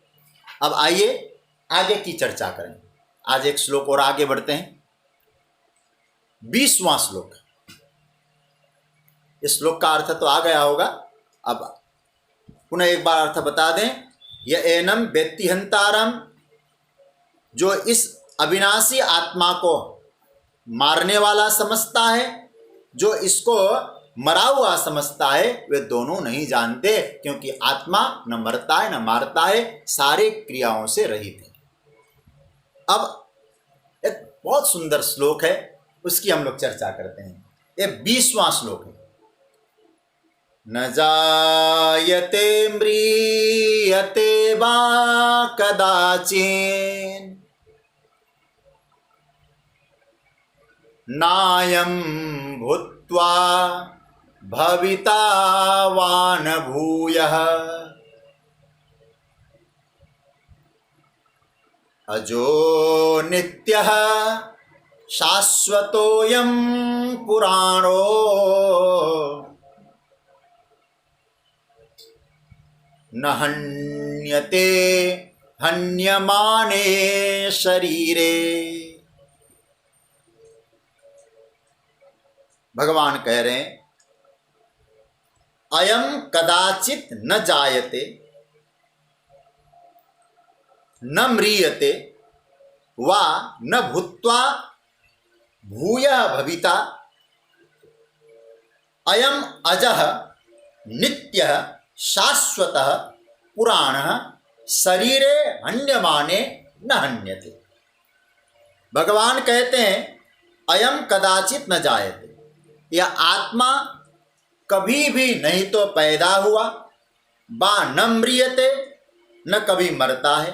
अब आइए आगे की चर्चा करें। आज एक श्लोक और आगे बढ़ते हैं, 20वां श्लोक। इस श्लोक का अर्थ तो आ गया होगा, अब पुनः एक बार अर्थ बता दें। यह एनम वेत्ति हंतारम, जो इस अविनाशी आत्मा को मारने वाला समझता है, जो इसको मरा हुआ समझता है, वे दोनों नहीं जानते, क्योंकि आत्मा न मरता है न मारता है, सारे क्रियाओं से रहित है। अब एक बहुत सुंदर श्लोक है, उसकी हम लोग चर्चा करते हैं। ये 20वां श्लोक है। न जायते म्रियते वा कदाचिन् नायं भूत्वा भविता वा न भूयः अजो नित्यः शाश्वतोऽयं पुराणो न हन्यते हन्यमाने शरीरे। भगवान कह रहे हैं अयम कदाचित न जायते न म्रियते वा न भूत्वा भूयः भविता अयम अजः नित्यः शाश्वतः पुराणः शरीरे हन्यमाने न हन्यते। भगवान कहते हैं अयम कदाचित न जायते, यह आत्मा कभी भी नहीं तो पैदा हुआ, बा न म्रियते, न कभी मरता है,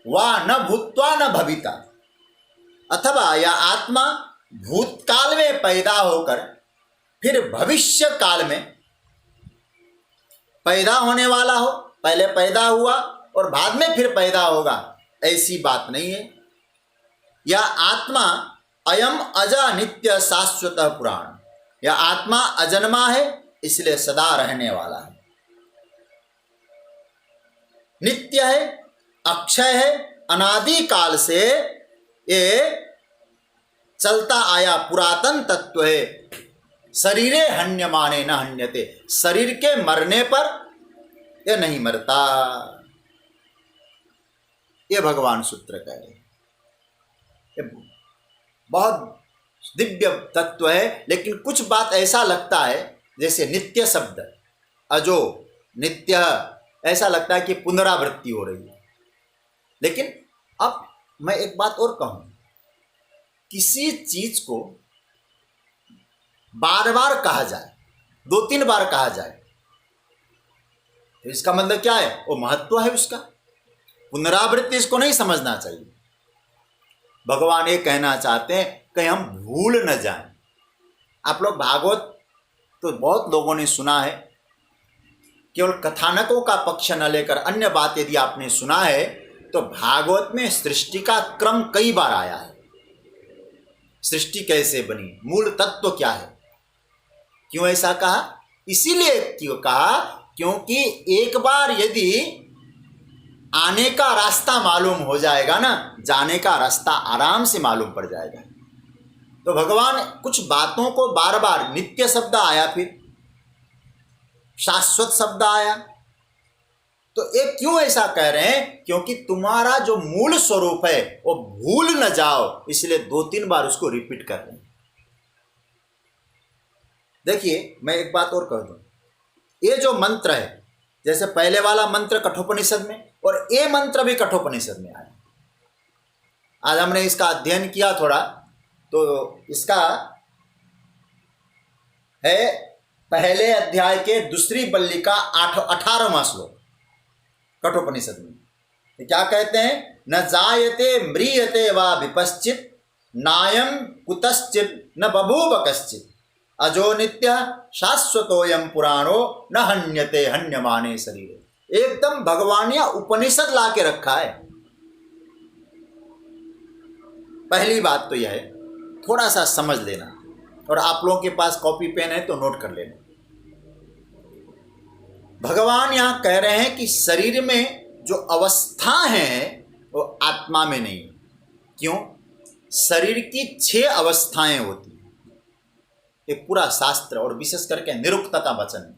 वा न भूत्वा न भविता, अथवा यह आत्मा भूतकाल में पैदा होकर फिर भविष्य काल में पैदा होने वाला हो, पहले पैदा हुआ और बाद में फिर पैदा होगा, ऐसी बात नहीं है। यह आत्मा अयम अजा नित्य शाश्वत पुराण, यह आत्मा अजन्मा है, इसलिए सदा रहने वाला है, नित्य है, अक्षय है, अनादि काल से ये चलता आया पुरातन तत्व है। शरीरे हन्यमाने न हन्यते, शरीर के मरने पर यह नहीं मरता। ये भगवान सूत्र कह रहे हैं। ये बहुत दिव्य तत्व है, लेकिन कुछ बात ऐसा लगता है जैसे नित्य शब्द, अजो नित्य, ऐसा लगता है कि पुनरावृत्ति हो रही है। लेकिन अब मैं एक बात और कहूं, किसी चीज को बार बार कहा जाए, 2-3 बार कहा जाए, तो इसका मतलब क्या है? वो महत्व है उसका, पुनरावृत्ति इसको नहीं समझना चाहिए। भगवान ये कहना चाहते हैं कहीं हम भूल न जाएं। आप लोग भागवत तो बहुत लोगों ने सुना है, केवल कथानकों का पक्ष न लेकर अन्य बात यदि आपने सुना है तो भागवत में सृष्टि का क्रम कई बार आया है। सृष्टि कैसे बनी, मूल तत्व क्या है, क्यों ऐसा कहा? इसीलिए क्यों कहा, क्योंकि एक बार यदि आने का रास्ता मालूम हो जाएगा ना, जाने का रास्ता आराम से मालूम पड़ जाएगा। तो भगवान कुछ बातों को बार बार, नित्य शब्द आया, फिर शाश्वत शब्द आया, तो एक क्यों ऐसा कह रहे हैं? क्योंकि तुम्हारा जो मूल स्वरूप है वो भूल न जाओ, इसलिए 2-3 बार उसको रिपीट कर रहे हैं। देखिए मैं एक बात और कह दूं, ये जो मंत्र है, जैसे पहले वाला मंत्र कठोपनिषद में और ये मंत्र भी कठोपनिषद में आया। आज हमने इसका अध्ययन किया थोड़ा, तो इसका है पहले अध्याय के दूसरी बल्ली का 18वां श्लोक कठोपनिषद में। तो क्या कहते हैं? न जायते म्रियते वा विपश्चित नायम कुतश्चित न बभूव कश्चित अजो नित्य शाश्वतोयम पुराणो न हन्यते हन्यमाने शरीर। एकदम भगवान या उपनिषद ला के रखा है। पहली बात तो यह है, थोड़ा सा समझ लेना, और आप लोगों के पास कॉपी पेन है तो नोट कर लेना। भगवान यहां कह रहे हैं कि शरीर में जो अवस्था है वो आत्मा में नहीं। क्यों? शरीर की 6 अवस्थाएं होती हैं। एक पूरा शास्त्र और विशेष करके निरुक्त का वचन।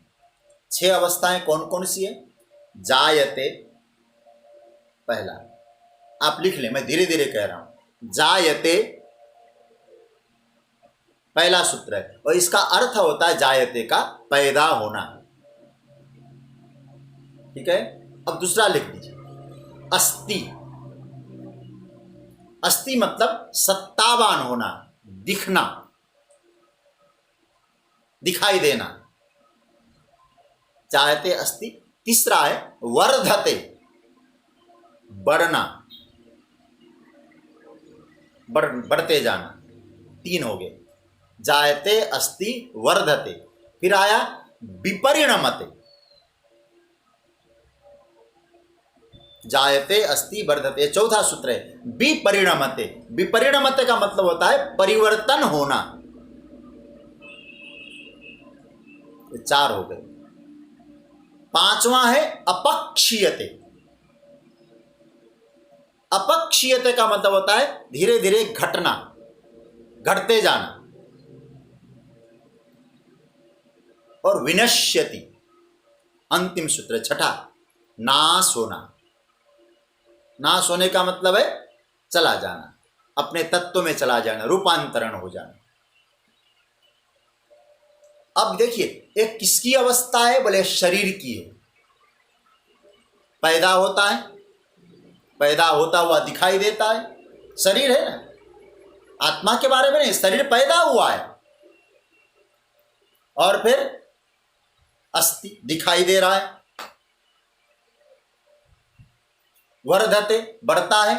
6 अवस्थाएं कौन कौन सी है? जायते, पहला, आप लिख लें, मैं धीरे धीरे कह रहा हूं। जायते पहला सूत्र है, और इसका अर्थ होता है जायते का पैदा होना। ठीक है। अब दूसरा लिख दीजिए, अस्ति। अस्ति मतलब सत्तावान होना, दिखना, दिखाई देना। जायते अस्ति। तीसरा है वर्धते, बढ़ना, बढ़ते जाना। 3 हो गए, जायते अस्ति वर्धते। फिर आया विपरिणमते। जायते अस्ति वर्धते, चौथा सूत्र है विपरिणमते। विपरिणमते का मतलब होता है परिवर्तन होना। ये 4 हो गए। 5वां है अपक्षीयते। अपक्षीयते का मतलब होता है धीरे धीरे घटना, घटते जाना। और विनश्यति, अंतिम सूत्र, छठा, नाश होना। नाश होने का मतलब है चला जाना, अपने तत्व में चला जाना, रूपांतरण हो जाना। अब देखिए, एक किसकी अवस्था है? बोले शरीर की है। पैदा होता है, पैदा होता हुआ दिखाई देता है, शरीर है ना। आत्मा के बारे में नहीं, शरीर पैदा हुआ है, और फिर अस्थि दिखाई दे रहा है। वर्धते, बढ़ता है।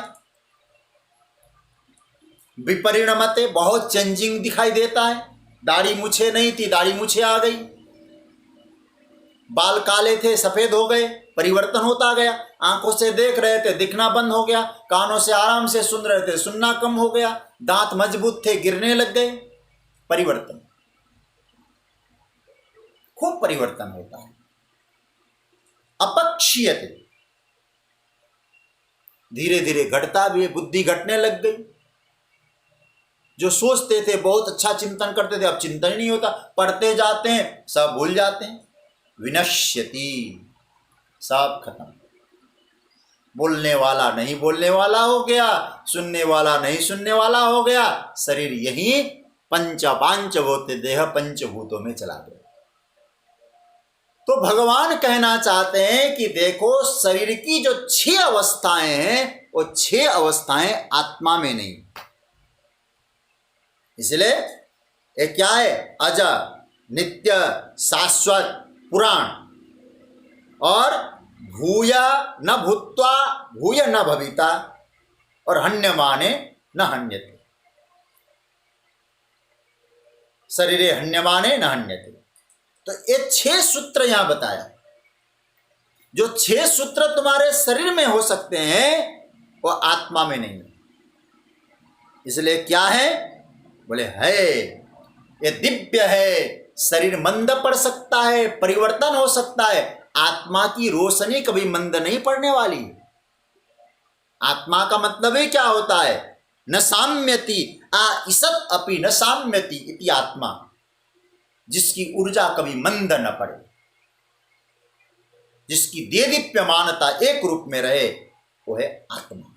विपरिणमते, बहुत चेंजिंग दिखाई देता है। दाढ़ी मूछे नहीं थी, दाढ़ी मूछे आ गई। बाल काले थे, सफेद हो गए, परिवर्तन होता गया। आंखों से देख रहे थे, दिखना बंद हो गया। कानों से आराम से सुन रहे थे, सुनना कम हो गया। दांत मजबूत थे, गिरने लग गए। परिवर्तन, खूब परिवर्तन होता है। अपक्षीयते, धीरे धीरे घटता भी है, बुद्धि घटने लग गई। जो सोचते थे, बहुत अच्छा चिंतन करते थे, अब चिंतन ही नहीं होता। पढ़ते जाते हैं, सब भूल जाते हैं। विनश्यति, सब खत्म। बोलने वाला नहीं बोलने वाला हो गया, सुनने वाला नहीं सुनने वाला हो गया। शरीर यही पंचभूत देह पंचभूतों में चला गया। तो भगवान कहना चाहते हैं कि देखो, शरीर की जो 6 अवस्थाएं हैं, वो 6 अवस्थाएं आत्मा में नहीं। इसलिए ये क्या है? अजर, नित्य, शाश्वत, पुराण, और भूया न भूत्वा भूय न भविता, और हन्यमाने न हन्यते। शरीरे हन्यमाने न हन्यते। तो ये 6 सूत्र यहां बताया। जो 6 सूत्र तुम्हारे शरीर में हो सकते हैं, वो आत्मा में नहीं। इसलिए क्या है? बोले है, ये दिव्य है। शरीर मंद पड़ सकता है, परिवर्तन हो सकता है। आत्मा की रोशनी कभी मंद नहीं पड़ने वाली। आत्मा का मतलब ही क्या होता है? न साम्यति ईसत अपि न साम्यति इति आत्मा, जिसकी ऊर्जा कभी मंद न पड़े, जिसकी देदीप्यमानता एक रूप में रहे, वो है आत्मा।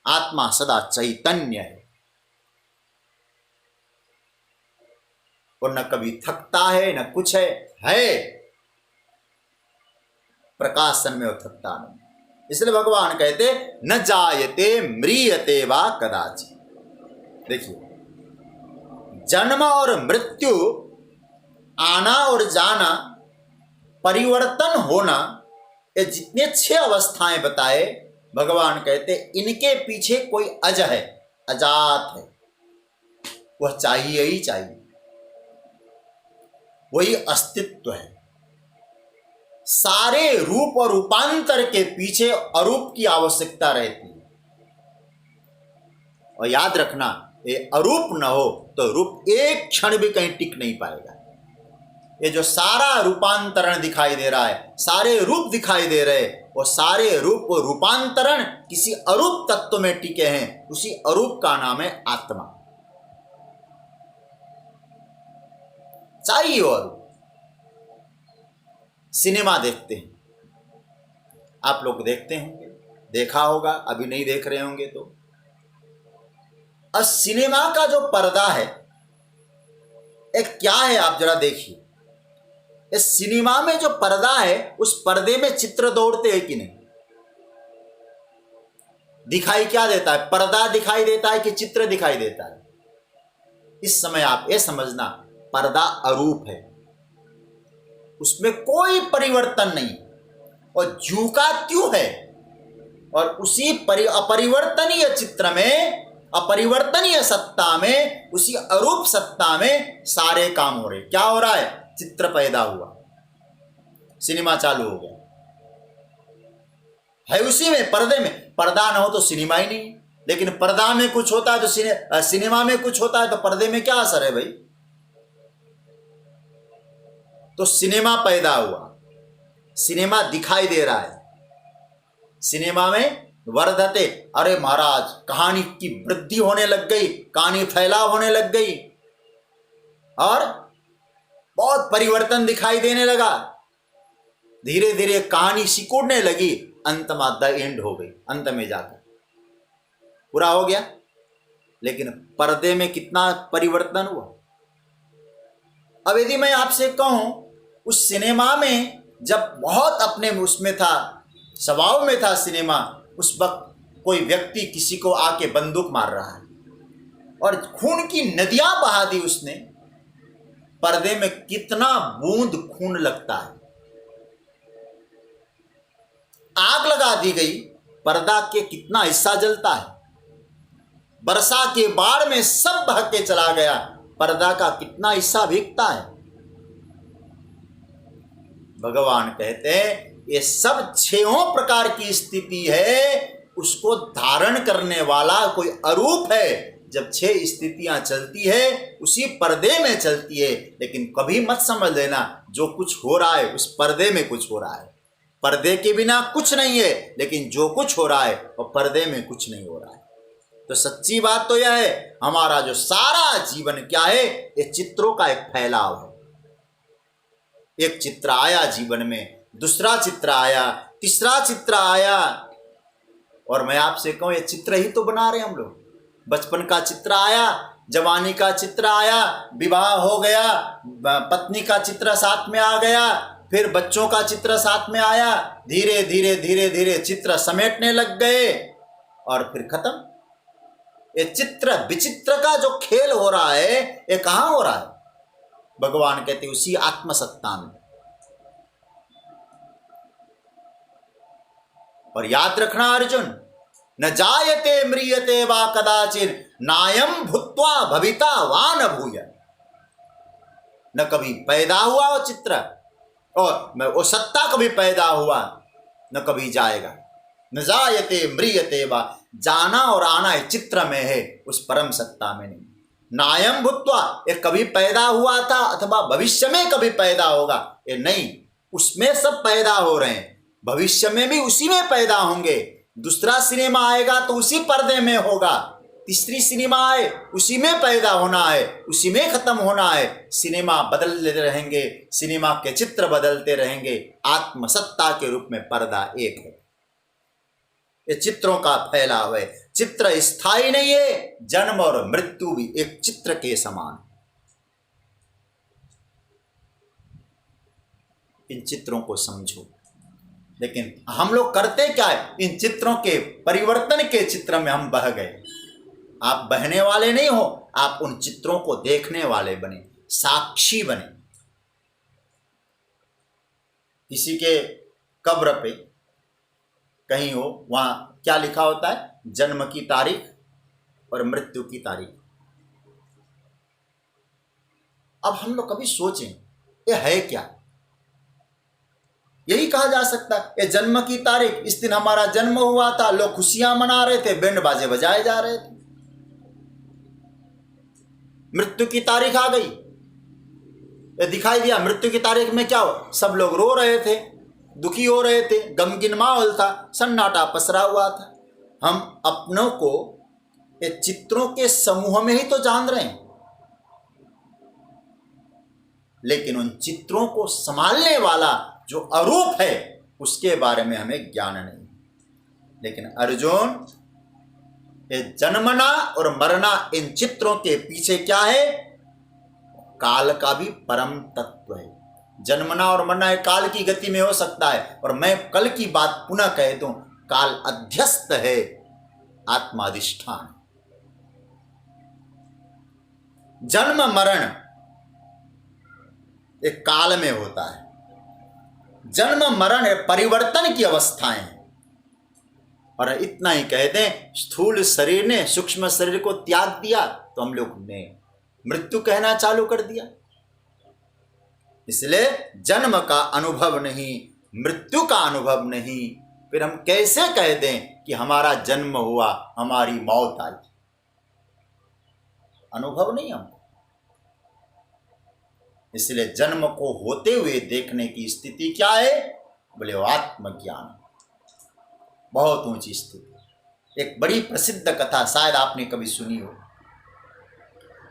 आत्मा सदा चैतन्य है, और न कभी थकता है न कुछ है प्रकाशन में वो थकता नहीं। इसलिए भगवान कहते न जायते म्रियते वा कदाचित। देखिए, जन्म और मृत्यु, आना और जाना, परिवर्तन होना, ये जितने 6 अवस्थाएं बताए, भगवान कहते इनके पीछे कोई अज है, अजात है, वह चाहिए ही चाहिए। वही अस्तित्व है। सारे रूप और रूपांतर के पीछे अरूप की आवश्यकता रहती है। और याद रखना, ये अरूप न हो तो रूप एक क्षण भी कहीं टिक नहीं पाएगा। ये जो सारा रूपांतरण दिखाई दे रहा है, सारे रूप दिखाई दे रहे, और सारे रूप और रूपांतरण किसी अरूप तत्व में टिके हैं। उसी अरूप का नाम है आत्मा। चाहिए और सिनेमा देखते हैं, आप लोग देखते होंगे, देखा होगा, अभी नहीं देख रहे होंगे तो। अब सिनेमा का जो पर्दा है एक क्या है, आप जरा देखिए। इस सिनेमा में जो पर्दा है, उस पर्दे में चित्र दौड़ते हैं कि नहीं? दिखाई क्या देता है? पर्दा दिखाई देता है कि चित्र दिखाई देता है? इस समय आप ये समझना, पर्दा अरूप है, उसमें कोई परिवर्तन नहीं, और झुका त्यों है। और उसी अपरिवर्तनीय चित्र में, अपरिवर्तनीय सत्ता में, उसी अरूप सत्ता में सारे काम हो रहे। क्या हो रहा है? चित्र पैदा हुआ, सिनेमा चालू हो गया, है उसी में, पर्दे में। पर्दा ना हो तो सिनेमा ही नहीं। लेकिन पर्दा में कुछ होता है तो सिनेमा में कुछ होता है, तो पर्दे में क्या असर है भाई? तो सिनेमा पैदा हुआ, सिनेमा दिखाई दे रहा है, सिनेमा में वर्धते। अरे महाराज, कहानी की वृद्धि होने लग गई, कहानी फैलाव होने लग गई, और बहुत परिवर्तन दिखाई देने लगा। धीरे धीरे कहानी सिकुड़ने लगी, अंत में द एंड हो गई, अंत में जाकर पूरा हो गया। लेकिन पर्दे में कितना परिवर्तन हुआ। अब यदि मैं आपसे कहूं, उस सिनेमा में जब बहुत अपने उसमें था, स्वभाव में था सिनेमा, उस वक्त कोई व्यक्ति किसी को आके बंदूक मार रहा है और खून की नदियां बहा दी उसने, पर्दे में कितना बूंद खून लगता है। आग लगा दी गई, पर्दा के कितना हिस्सा जलता है। वर्षा के बाढ़ में सब बह के चला गया, पर्दा का कितना हिस्सा भीगता है। भगवान कहते हैं ये सब छहों प्रकार की स्थिति है, उसको धारण करने वाला कोई अरूप है। जब 6 स्थितियां चलती है, उसी पर्दे में चलती है। लेकिन कभी मत समझ लेना जो कुछ हो रहा है उस पर्दे में कुछ हो रहा है। पर्दे के बिना कुछ नहीं है, लेकिन जो कुछ हो रहा है वो पर्दे में कुछ नहीं हो रहा है। तो सच्ची बात तो यह है, हमारा जो सारा जीवन क्या है, ये चित्रों का एक फैलाव है। एक चित्र आया जीवन में, दूसरा चित्र आया, तीसरा चित्र आया, और मैं आपसे कहूं ये चित्र ही तो बना रहे हम लोग। बचपन का चित्र आया, जवानी का चित्र आया, विवाह हो गया, पत्नी का चित्र साथ में आ गया, फिर बच्चों का चित्र साथ में आया, धीरे धीरे धीरे धीरे चित्र समेटने लग गए, और फिर खत्म। ये चित्र विचित्र का जो खेल हो रहा है, ये कहां हो रहा है? भगवान कहते उसी आत्मसत्ता में। और याद रखना अर्जुन, न जायते म्रियते वा कदाचिन नायम भूत्वा भविता वा न भूय। न कभी पैदा हुआ वो चित्र, और वो सत्ता कभी पैदा हुआ, न कभी जाएगा। न जायते म्रियते वा, जाना और आना चित्र में है, उस परम सत्ता में नहीं। नायम भूत्वा, ये कभी पैदा हुआ था अथवा भविष्य में कभी पैदा होगा, ये नहीं। उसमें सब पैदा हो रहे हैं, भविष्य में भी उसी में पैदा होंगे। दूसरा सिनेमा आएगा तो उसी पर्दे में होगा, तीसरी सिनेमा आए उसी में पैदा होना है, उसी में खत्म होना है। सिनेमा बदलते रहेंगे, सिनेमा के चित्र बदलते रहेंगे, आत्मसत्ता के रूप में पर्दा एक है। ये चित्रों का फैलाव है। चित्र स्थायी नहीं है, जन्म और मृत्यु भी एक चित्र के समान। इन चित्रों को समझो। लेकिन हम लोग करते क्या है, इन चित्रों के परिवर्तन के चित्र में हम बह गए। आप बहने वाले नहीं हो, आप उन चित्रों को देखने वाले बने, साक्षी बने। किसी के कब्र पे कहीं हो, वहां क्या लिखा होता है? जन्म की तारीख और मृत्यु की तारीख। अब हम लोग कभी सोचें, ये है क्या? यही कहा जा सकता है। ये जन्म की तारीख, इस दिन हमारा जन्म हुआ था, लोग खुशियां मना रहे थे, बैंड बाजे बजाए जा रहे थे। मृत्यु की तारीख आ गई, ये दिखाई दिया। मृत्यु की तारीख में क्या हो, सब लोग रो रहे थे, दुखी हो रहे थे, गमगीन माहौल था, सन्नाटा पसरा हुआ था। हम अपनों को ये चित्रों के समूह में ही तो जान रहे हैं, लेकिन उन चित्रों को संभालने वाला जो अरूप है उसके बारे में हमें ज्ञान नहीं। लेकिन अर्जुन, ये जन्मना और मरना, इन चित्रों के पीछे क्या है? काल का भी परम तत्व है। जन्मना और मरना काल की गति में हो सकता है, और मैं कल की बात पुनः कह दूं, काल अध्यस्त है, आत्माधिष्ठान। जन्म मरण एक काल में होता है। जन्म मरण परिवर्तन की अवस्थाएं हैं। और इतना ही कह दें, स्थूल शरीर ने सूक्ष्म शरीर को त्याग दिया तो हम लोग ने मृत्यु कहना चालू कर दिया। इसलिए जन्म का अनुभव नहीं, मृत्यु का अनुभव नहीं, फिर हम कैसे कह दें कि हमारा जन्म हुआ, हमारी मौत आई? अनुभव नहीं हमको। इसलिए जन्म को होते हुए देखने की स्थिति क्या है? बोले वो आत्मज्ञान, बहुत ऊंची स्थिति। एक बड़ी प्रसिद्ध कथा शायद आपने कभी सुनी हो।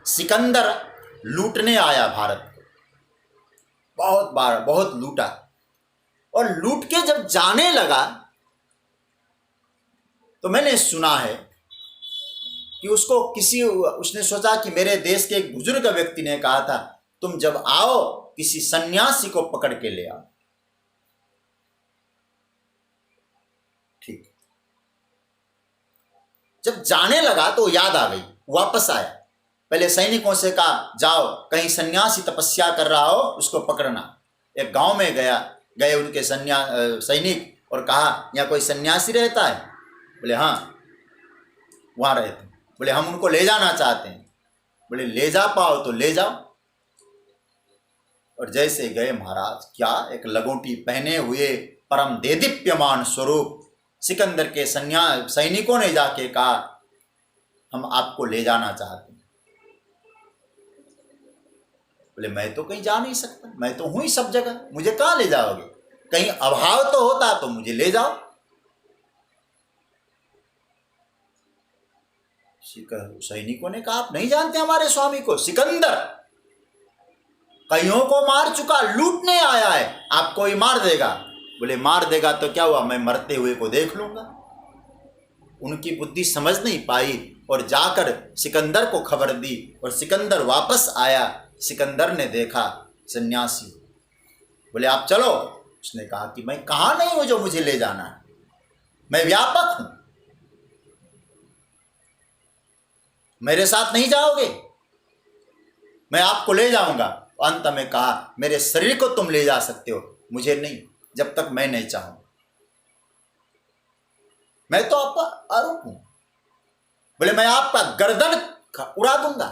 सिकंदर लूटने आया भारत को, बहुत बार बहुत लूटा, और लूट के जब जाने लगा तो मैंने सुना है कि उसने सोचा कि मेरे देश के एक बुजुर्ग व्यक्ति ने कहा था, तुम जब आओ किसी सन्यासी को पकड़ के ले आओ। ठीक। जब जाने लगा तो याद आ गई, वापस आया। पहले सैनिकों से कहा, जाओ कहीं सन्यासी तपस्या कर रहा हो उसको पकड़ना। एक गांव में गए उनके सैनिक और कहा, यहाँ कोई सन्यासी रहता है? बोले हाँ, वहां रहते। बोले हम उनको ले जाना चाहते हैं। बोले ले जा पाओ तो ले जाओ। और जैसे गए महाराज, क्या एक लगोटी पहने हुए परम देदीप्यमान स्वरूप सिकंदर के सैनिकों ने जाके कहा, हम आपको ले जाना चाहते हैं। बोले मैं तो कहीं जा नहीं सकता, मैं तो हूं ही सब जगह, मुझे कहाँ ले जाओगे? कहीं अभाव तो होता तो मुझे ले जाओ। सैनिकों ने कहा, आप नहीं जानते हमारे स्वामी को? सिकंदर कईयों को मार चुका, लूटने आया है, आपको ही मार देगा। बोले मार देगा तो क्या हुआ, मैं मरते हुए को देख लूंगा। उनकी बुद्धि समझ नहीं पाई और जाकर सिकंदर को खबर दी, और सिकंदर वापस आया। सिकंदर ने देखा सन्यासी। बोले आप चलो। उसने कहा कि मैं कहाँ नहीं हूं जो मुझे ले जाना है, मैं व्यापक हूं, मेरे साथ नहीं जाओगे, मैं आपको ले जाऊंगा। अंत में कहा, मेरे शरीर को तुम ले जा सकते हो, मुझे नहीं, जब तक मैं नहीं चाहूं। मैं तो आपका आरोप हूं। बोले मैं आपका गर्दन उड़ा दूंगा।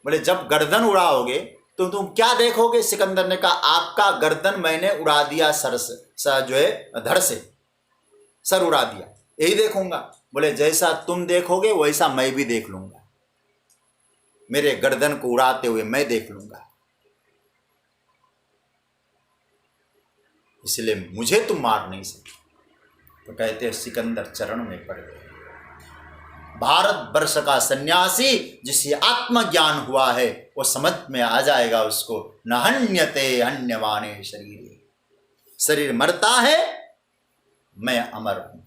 बोले जब गर्दन उड़ाओगे तो तुम क्या देखोगे? सिकंदर ने कहा, आपका गर्दन मैंने उड़ा दिया, सर से जो है धड़ से सर उड़ा दिया, यही देखूंगा। बोले जैसा तुम देखोगे वैसा मैं भी देख लूंगा, मेरे गर्दन को उड़ाते हुए मैं देख लूंगा, इसलिए मुझे तुम मार नहीं सकते। तो कहते हैं सिकंदर चरण में पड़ गए। भारत वर्ष का सन्यासी जिसे आत्मज्ञान हुआ है वो समझ में आ जाएगा उसको, न हन्यते हन्यमाने शरीर, शरीर मरता है, मैं अमर हूं,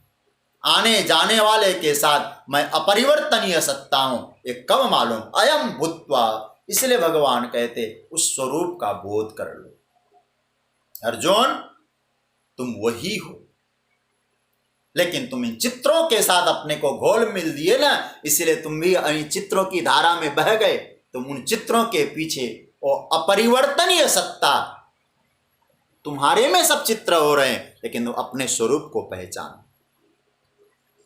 आने जाने वाले के साथ मैं अपरिवर्तनीय सत्ता हूं, ये कब मालूम? अयम भूत्वा। इसलिए भगवान कहते उस स्वरूप का बोध कर लो। अर्जुन तुम वही हो, लेकिन तुम इन चित्रों के साथ अपने को घोल मिल दिए ना, इसलिए तुम भी इन चित्रों की धारा में बह गए। तुम उन चित्रों के पीछे वो अपरिवर्तनीय सत्ता, तुम्हारे में सब चित्र हो रहे हैं, लेकिन तुम अपने स्वरूप को पहचानो।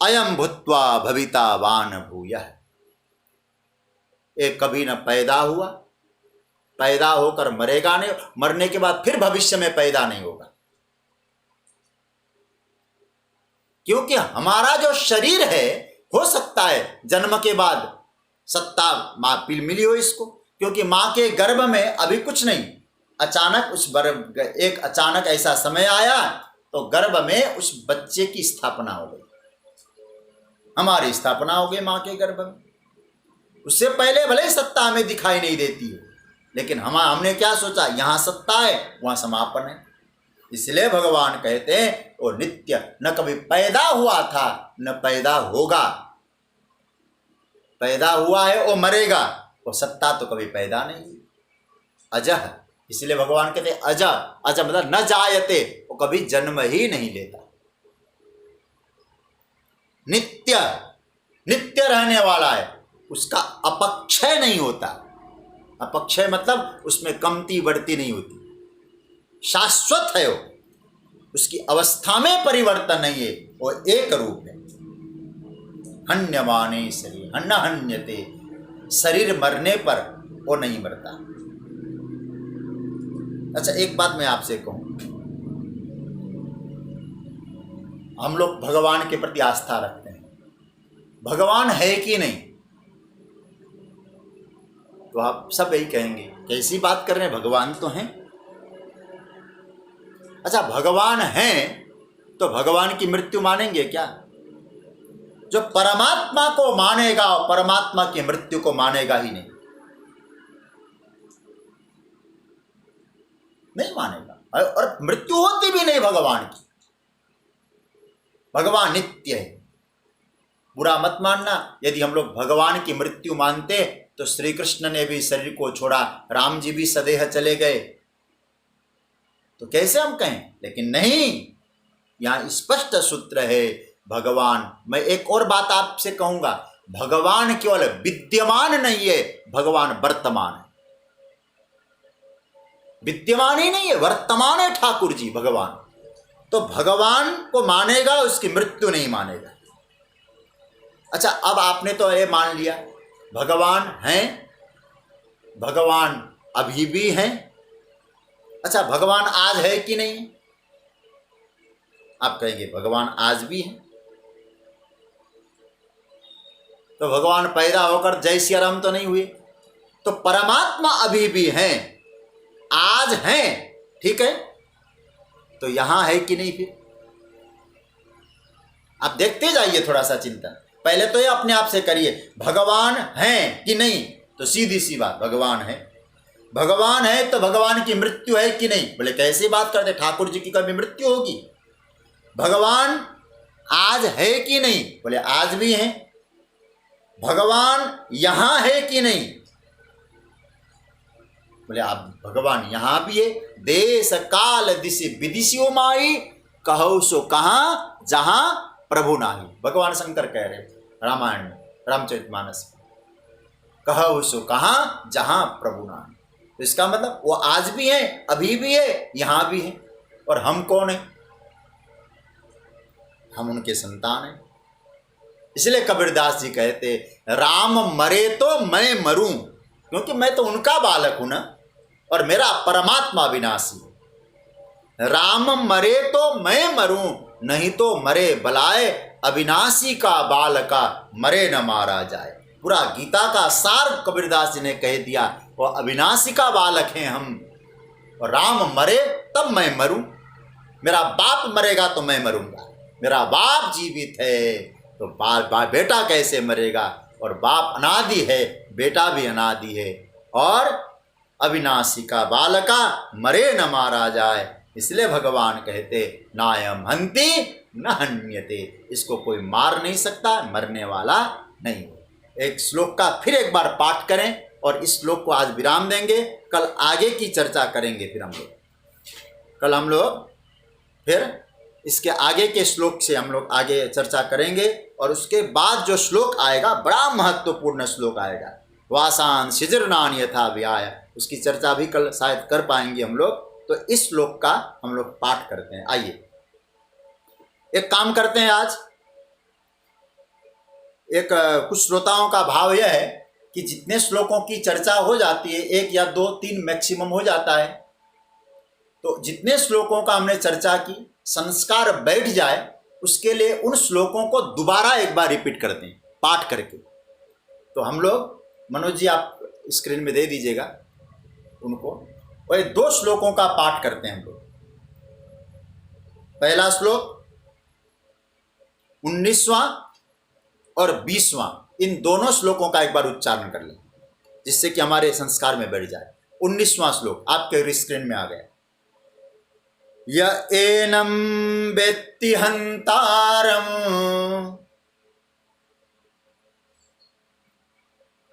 अयम भूत्वा भवितावान भूयः, एक कभी न पैदा हुआ पैदा होकर मरेगा नहीं, मरने के बाद फिर भविष्य में पैदा नहीं होगा। क्योंकि हमारा जो शरीर है, हो सकता है जन्म के बाद सत्ता माँ मिली हो इसको, क्योंकि माँ के गर्भ में अभी कुछ नहीं, अचानक एक अचानक ऐसा समय आया तो गर्भ में उस बच्चे की स्थापना हो गई, हमारी स्थापना हो गई माँ के गर्भ में। उससे पहले भले ही सत्ता हमें दिखाई नहीं देती है, लेकिन हमने क्या सोचा, यहाँ सत्ता है वहाँ समापन है। इसलिए भगवान कहते हैं वो नित्य, न कभी पैदा हुआ था न पैदा होगा। पैदा हुआ है वो मरेगा, वो सत्ता तो कभी पैदा नहीं हुई, अजह। इसलिए भगवान कहते हैं अजह, अजह मतलब न जायते, वो कभी जन्म ही नहीं लेता। नित्य, नित्य रहने वाला है, उसका अपक्षय नहीं होता। अपक्षय मतलब उसमें कमती बढ़ती नहीं होती, शाश्वत है वो, उसकी अवस्था में परिवर्तन नहीं है, वो एक रूप है। हन्यमाने शरीर हन्न हन्यते, शरीर मरने पर वो नहीं मरता। अच्छा, एक बात मैं आपसे कहूं, हम लोग भगवान के प्रति आस्था रखते हैं, भगवान है कि नहीं, तो आप सब यही कहेंगे कैसी बात कर रहे हैं, भगवान तो हैं। अच्छा, भगवान हैं तो भगवान की मृत्यु मानेंगे क्या? जो परमात्मा को मानेगा और परमात्मा की मृत्यु को मानेगा ही नहीं, नहीं मानेगा, और मृत्यु होती भी नहीं भगवान की। भगवान नित्य है। बुरा मत मानना, यदि हम लोग भगवान की मृत्यु मानते तो श्री कृष्ण ने भी शरीर को छोड़ा, राम जी भी सदेह चले गए, तो कैसे हम कहें? लेकिन नहीं, यहां स्पष्ट सूत्र है भगवान। मैं एक और बात आपसे कहूंगा, भगवान केवल विद्यमान नहीं है, भगवान वर्तमान है। विद्यमान ही नहीं है, वर्तमान है ठाकुर जी भगवान। तो भगवान को मानेगा, उसकी मृत्यु नहीं मानेगा। अच्छा, अब आपने तो ये मान लिया भगवान हैं, भगवान अभी भी हैं। अच्छा, भगवान आज है कि नहीं? आप कहेंगे भगवान आज भी है। तो भगवान पैदा होकर जय सिया राम तो नहीं हुए, तो परमात्मा अभी भी हैं, आज हैं, ठीक है। तो यहां है कि नहीं? फिर आप देखते जाइए, थोड़ा सा चिंतन। पहले तो ये अपने आप से करिए, भगवान हैं कि नहीं? तो सीधी सी बात, भगवान है। भगवान है तो भगवान की मृत्यु है कि नहीं? बोले कैसी बात करते, ठाकुर जी की कभी मृत्यु होगी? भगवान आज है कि नहीं? बोले आज भी हैं। भगवान यहां है कि नहीं? बोले आप भगवान यहां भी है। देश काल दिशि विदिशियो माई, कहो सो कहां जहां प्रभु नाही। भगवान शंकर कह रहे रामायण में, रामचरितमानस में, कहो सो कहां जहां प्रभु नाही। तो इसका मतलब वो आज भी है, अभी भी है, यहां भी है। और हम कौन है? हम उनके संतान हैं। इसलिए कबीरदास जी कहते, राम मरे तो मैं मरूं, क्योंकि मैं तो उनका बालक हूं ना, और मेरा परमात्मा विनाशी है। राम मरे तो मैं मरूं, नहीं तो मरे बलाए, अविनाशी का बालका मरे न मारा जाए। पूरा गीता का सार कबीरदास जी ने कह दिया, वो अविनाशी का बालक हैं हम, और राम मरे तब मैं मरूं। मेरा बाप मरेगा तो मैं मरूंगा, मेरा बाप जीवित है तो बेटा कैसे मरेगा? और बाप अनादि है, बेटा भी अनादि है, और अविनाशी का बालका मरे न मारा जाए। इसलिए भगवान कहते, नायम हंति न हन्यते, इसको कोई मार नहीं सकता, मरने वाला नहीं। एक श्लोक का फिर एक बार पाठ करें, और इस श्लोक को आज विराम देंगे, कल आगे की चर्चा करेंगे। फिर कल हम लोग फिर इसके आगे के श्लोक से हम लोग आगे चर्चा करेंगे, और उसके बाद जो श्लोक आएगा बड़ा महत्वपूर्ण श्लोक आएगा, वासान शिजरनान यथा व्याय, उसकी चर्चा भी कल शायद कर पाएंगे हम लोग। तो इस श्लोक का हम लोग पाठ करते हैं। आइए एक काम करते हैं, आज एक कुछ श्रोताओं का भाव यह है कि जितने श्लोकों की चर्चा हो जाती है, 1 या 2 3 मैक्सिमम हो जाता है, तो जितने श्लोकों का हमने चर्चा की, संस्कार बैठ जाए, उसके लिए उन श्लोकों को दोबारा एक बार रिपीट करते हैं पाठ करके। तो हम लोग, मनोज जी आप स्क्रीन में दे दीजिएगा उनको, और 2 श्लोकों का पाठ करते हैं हम लोग। पहला श्लोक 19वां और 20वां, इन दोनों श्लोकों का एक बार उच्चारण कर लें, जिससे कि हमारे संस्कार में बैठ जाए। 19वां श्लोक आपके स्क्रीन में आ गया। य एनं वेत्ति हन्तारम्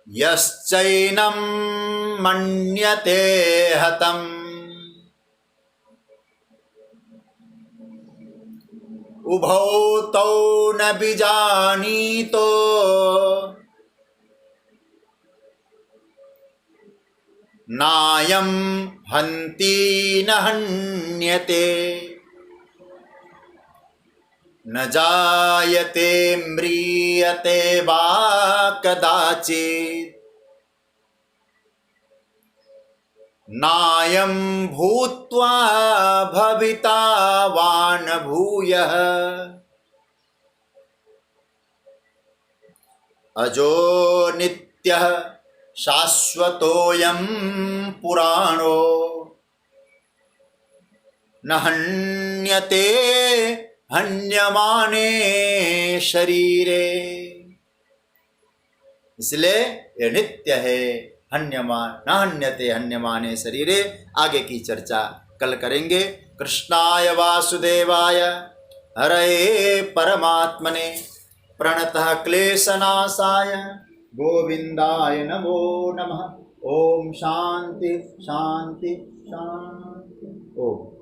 यश्चैनं मन्यते हतम् उभौ तौ न विजानीतो नायं हन्ति न हन्यते न जायते म्रियते वा कदाचित् नायं भूत्वा भविता वा न भूयः अजो नित्यः शाश्वतोऽयं पुराणो न हन्यते हन्यमाने शरीरे। इसलिए ये नित्य है, हन्यमान न हन्यते हन्यमाने शरीरे। आगे की चर्चा कल करेंगे। कृष्णाय वासुदेवाय हरये परमात्मने प्रणतः क्लेशनाशाय गोविंदाय नमो नमः। ओम शांति शांति शांति। ओम।